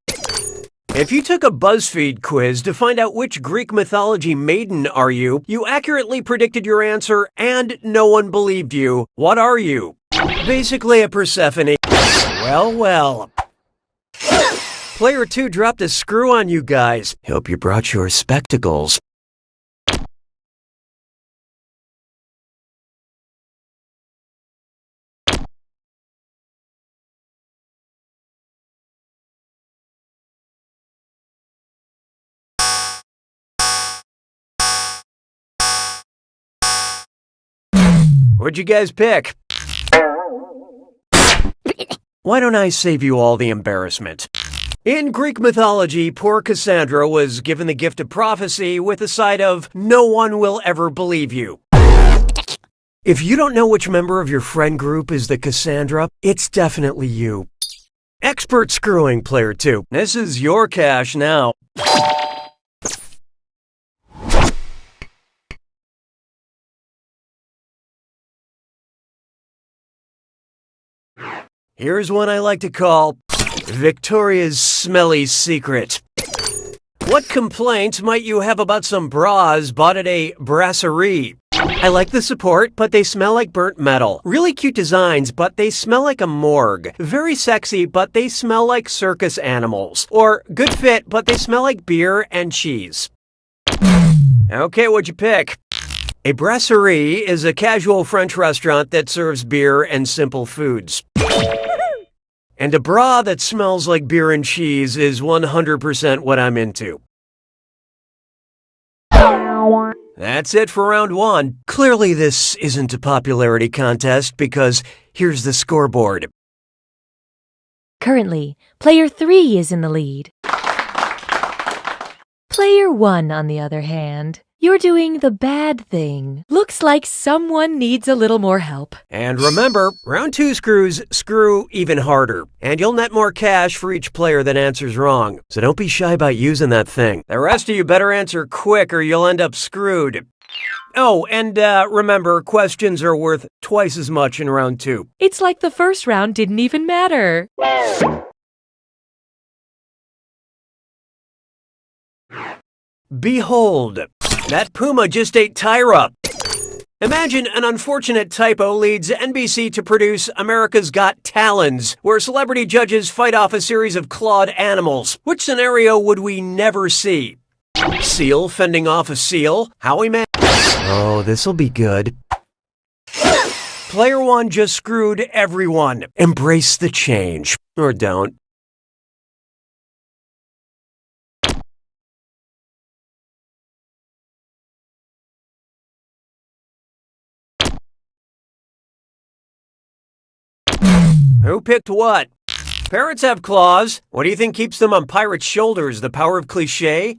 If you took a BuzzFeed quiz to find out which Greek mythology maiden are you, you accurately predicted your answer and no one believed you. What are you? Basically a Persephone. Well. Player 2 dropped a screw on you guys. Hope you brought your spectacles. What'd you guys pick? Why don't I save you all the embarrassment? In Greek mythology, poor Cassandra was given the gift of prophecy with a side of, no one will ever believe you. If you don't know which member of your friend group is the Cassandra, it's definitely you. Expert screwing, player 2. This is your cash now. Here's one I like to call Victoria's Smelly Secret. What complaints might you have about some bras bought at a brasserie? I like the support, but they smell like burnt metal. Really cute designs, but they smell like a morgue. Very sexy, but they smell like circus animals. Or good fit, but they smell like beer and cheese. Okay, what'd you pick? A brasserie is a casual French restaurant that serves beer and simple foods. And a bra that smells like beer and cheese is 100% what I'm into. That's it for round 1. Clearly this isn't a popularity contest because here's the scoreboard. Currently, player 3 is in the lead. Player 1, on the other hand, you're doing the bad thing. Looks like someone needs a little more help. And remember, round 2 screws screw even harder. And you'll net more cash for each player that answers wrong. So don't be shy about using that thing. The rest of you better answer quick or you'll end up screwed. Oh, and remember, questions are worth twice as much in round 2. It's like the first round didn't even matter. Behold, that puma just ate Tyra. Imagine an unfortunate typo leads NBC to produce America's Got Talons, where celebrity judges fight off a series of clawed animals. Which scenario would we never see? Seal fending off a seal? Howie Man? Oh, this'll be good. Player 1 just screwed everyone. Embrace the change. Or don't. Who picked what? Parrots have claws. What do you think keeps them on pirates' shoulders? The power of cliché?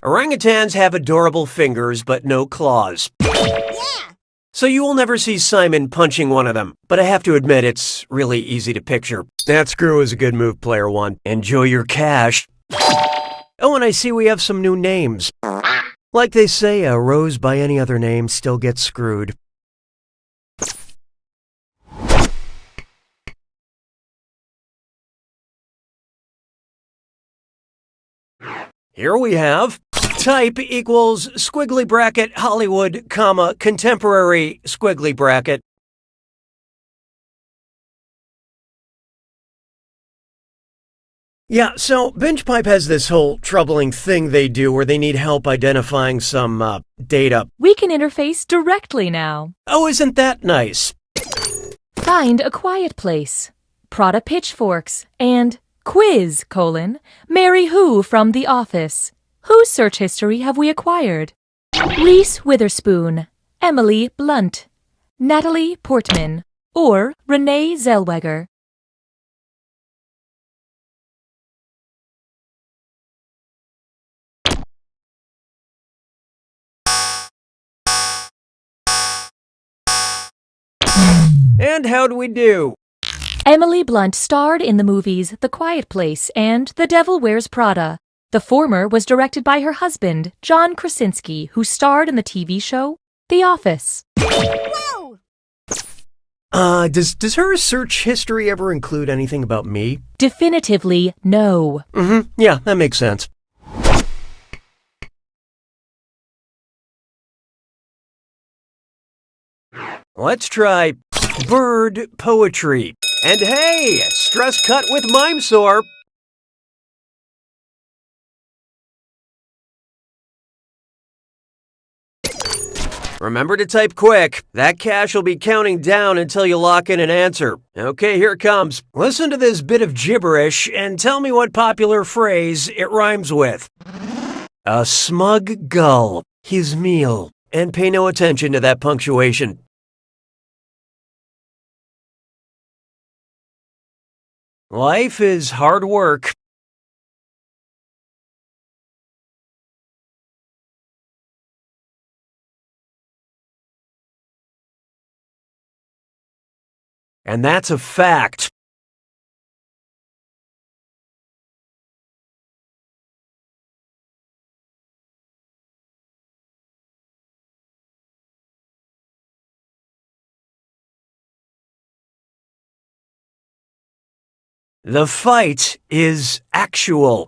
A Orangutans have adorable fingers but no claws. So you will never see Simon punching one of them, but I have to admit it's really easy to picture. That screw is a good move, player one. Enjoy your cash. Oh, and I see we have some new names. Like they say, a rose by any other name still gets screwed. Here we have type equals squiggly bracket Hollywood, comma, contemporary squiggly bracket. Yeah, so BingePipe has this whole troubling thing they do where they need help identifying some data. We can interface directly now. Oh, isn't that nice? Find a quiet place. Prada pitchforks and quiz, Mary Who from The Office. Whose search history have we acquired? Reese Witherspoon, Emily Blunt, Natalie Portman, or Renee Zellweger. And how'd we do? Emily Blunt starred in the movies The Quiet Place and The Devil Wears Prada. The former was directed by her husband, John Krasinski, who starred in the TV show The Office. Does her search history ever include anything about me? Definitively no. Yeah, that makes sense. Let's try bird poetry. And hey, stress cut with mime sore. Remember to type quick. That cash will be counting down until you lock in an answer. Okay, here it comes. Listen to this bit of gibberish and tell me what popular phrase it rhymes with. A smug gull, his meal. And pay no attention to that punctuation. Life is hard work. And that's a fact. The fight is actual.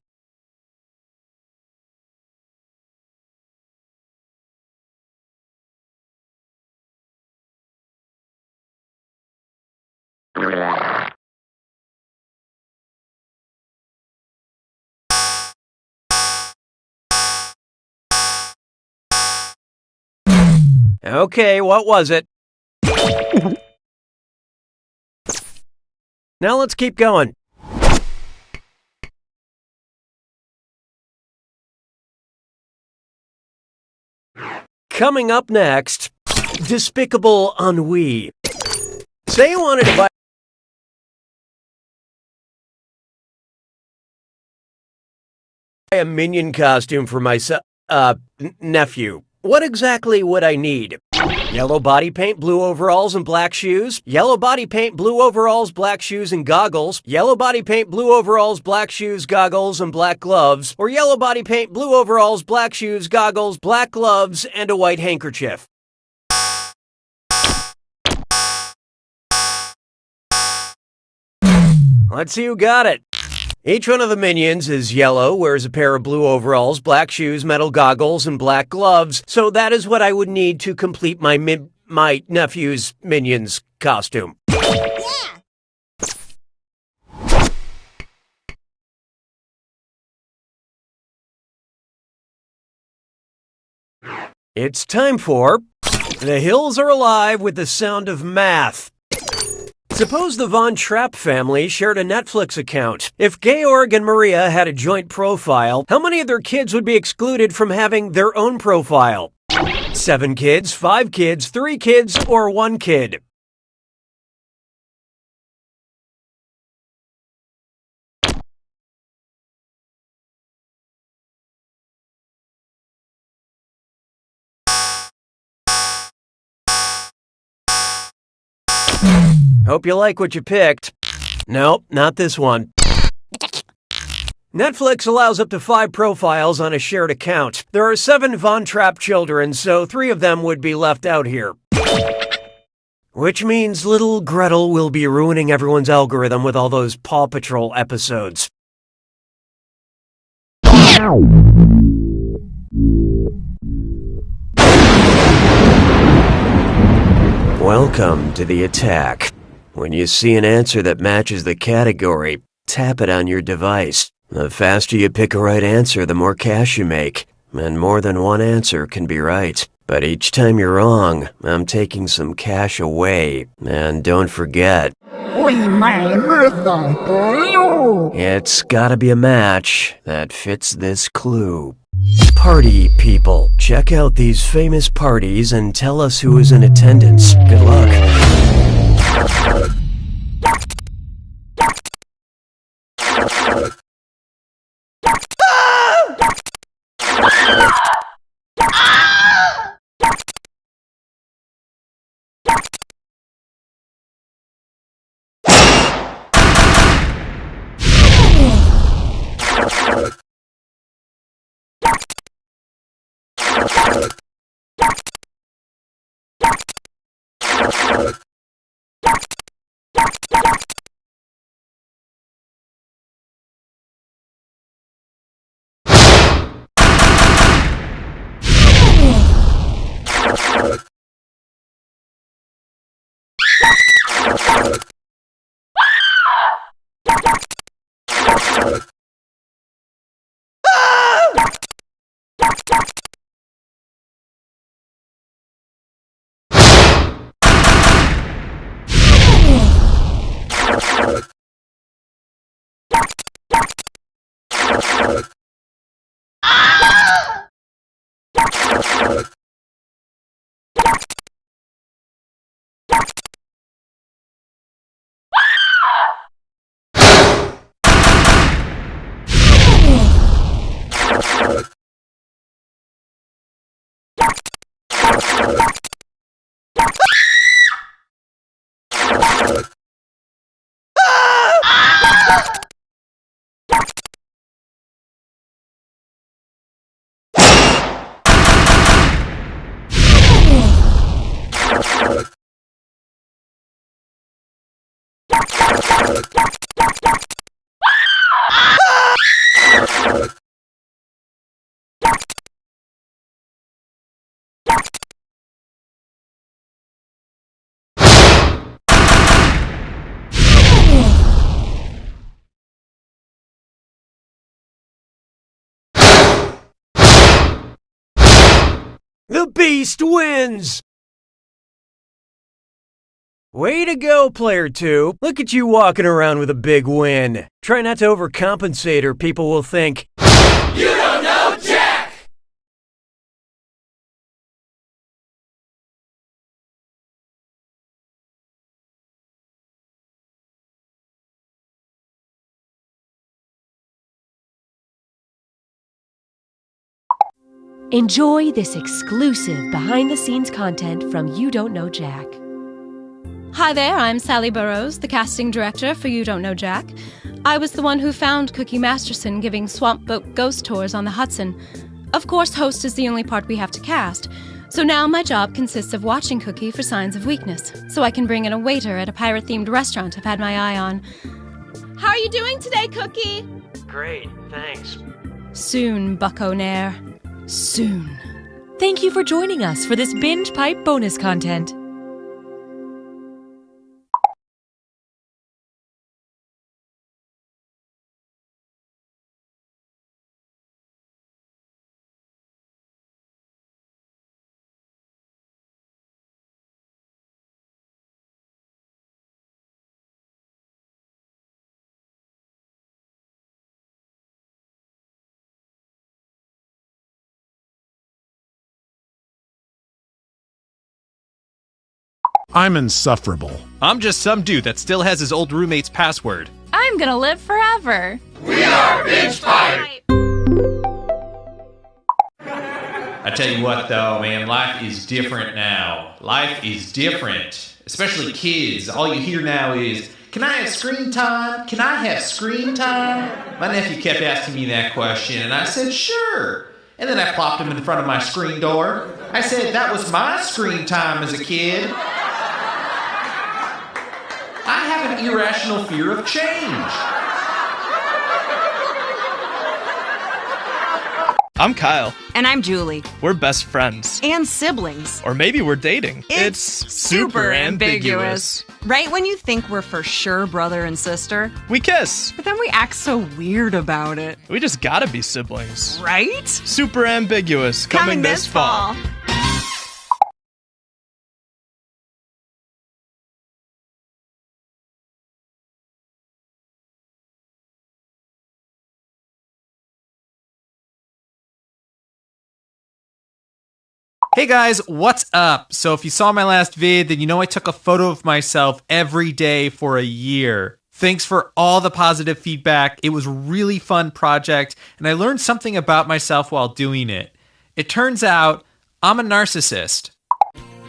Okay, what was it? Now let's keep going. Coming up next, despicable ennui. Say you wanted to buy a minion costume for my nephew. What exactly would I need? Yellow body paint, blue overalls, and black shoes. Yellow body paint, blue overalls, black shoes, and goggles. Yellow body paint, blue overalls, black shoes, goggles, and black gloves. Or yellow body paint, blue overalls, black shoes, goggles, black gloves, and a white handkerchief. Let's see who got it. Each one of the minions is yellow, wears a pair of blue overalls, black shoes, metal goggles, and black gloves. So that is what I would need to complete my nephew's minions costume. Yeah. It's time for The Hills Are Alive with the Sound of Math. Suppose the Von Trapp family shared a Netflix account. If Georg and Maria had a joint profile, how many of their kids would be excluded from having their own profile? 7 kids, 5 kids, 3 kids, or 1 kid? Hope you like what you picked. Nope, not this one. Netflix allows up to 5 profiles on a shared account. There are 7 Von Trapp children, so 3 of them would be left out here. Which means little Gretel will be ruining everyone's algorithm with all those Paw Patrol episodes. Welcome to the attack. When you see an answer that matches the category, tap it on your device. The faster you pick a right answer, the more cash you make. And more than one answer can be right. But each time you're wrong, I'm taking some cash away. And don't forget, it's gotta be a match that fits this clue. Party people. Check out these famous parties and tell us who is in attendance. Good luck. The Beast wins! Way to go, Player 2. Look at you walking around with a big win. Try not to overcompensate or people will think, You don't know Jack! Enjoy this exclusive behind-the-scenes content from You Don't Know Jack. Hi there, I'm Sally Burrows, the casting director for You Don't Know Jack. I was the one who found Cookie Masterson giving swamp boat ghost tours on the Hudson. Of course, host is the only part we have to cast. So now my job consists of watching Cookie for signs of weakness, so I can bring in a waiter at a pirate-themed restaurant I've had my eye on. How are you doing today, Cookie? Great, thanks. Soon, Bucko Nair. Soon. Thank you for joining us for this Binge Pipe bonus content. I'm insufferable. I'm just some dude that still has his old roommate's password. I'm gonna live forever. We are Binge Pipe! A tell you what, though, man, life is different now. Life is different, especially kids. All you hear now is, can I have screen time? Can I have screen time? My nephew kept asking me that question, and I said, sure. And then I plopped him in front of my screen door. I said, that was my screen time as a kid. I have an irrational fear of change. I'm Kyle. And I'm Julie. We're best friends. And siblings. Or maybe we're dating. It's super ambiguous. Right when you think we're for sure brother and sister, we kiss. But then we act so weird about it. We just gotta be siblings. Right? Super ambiguous. Coming this fall. Hey guys, what's up? So if you saw my last vid, then you know I took a photo of myself every day for a year. Thanks for all the positive feedback. It was a really fun project, and I learned something about myself while doing it. It turns out I'm a narcissist.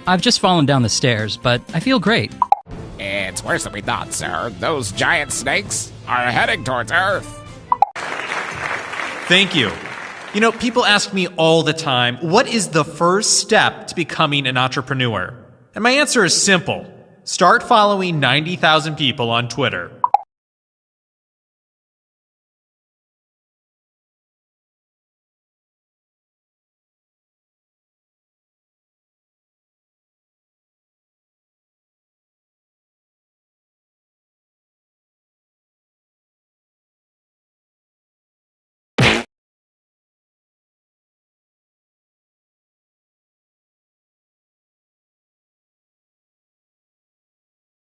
I've just fallen down the stairs, but I feel great. It's worse than we thought, sir. Those giant snakes are heading towards Earth. Thank you. You know, people ask me all the time, what is the first step to becoming an entrepreneur? And my answer is simple. Start following 90,000 people on Twitter.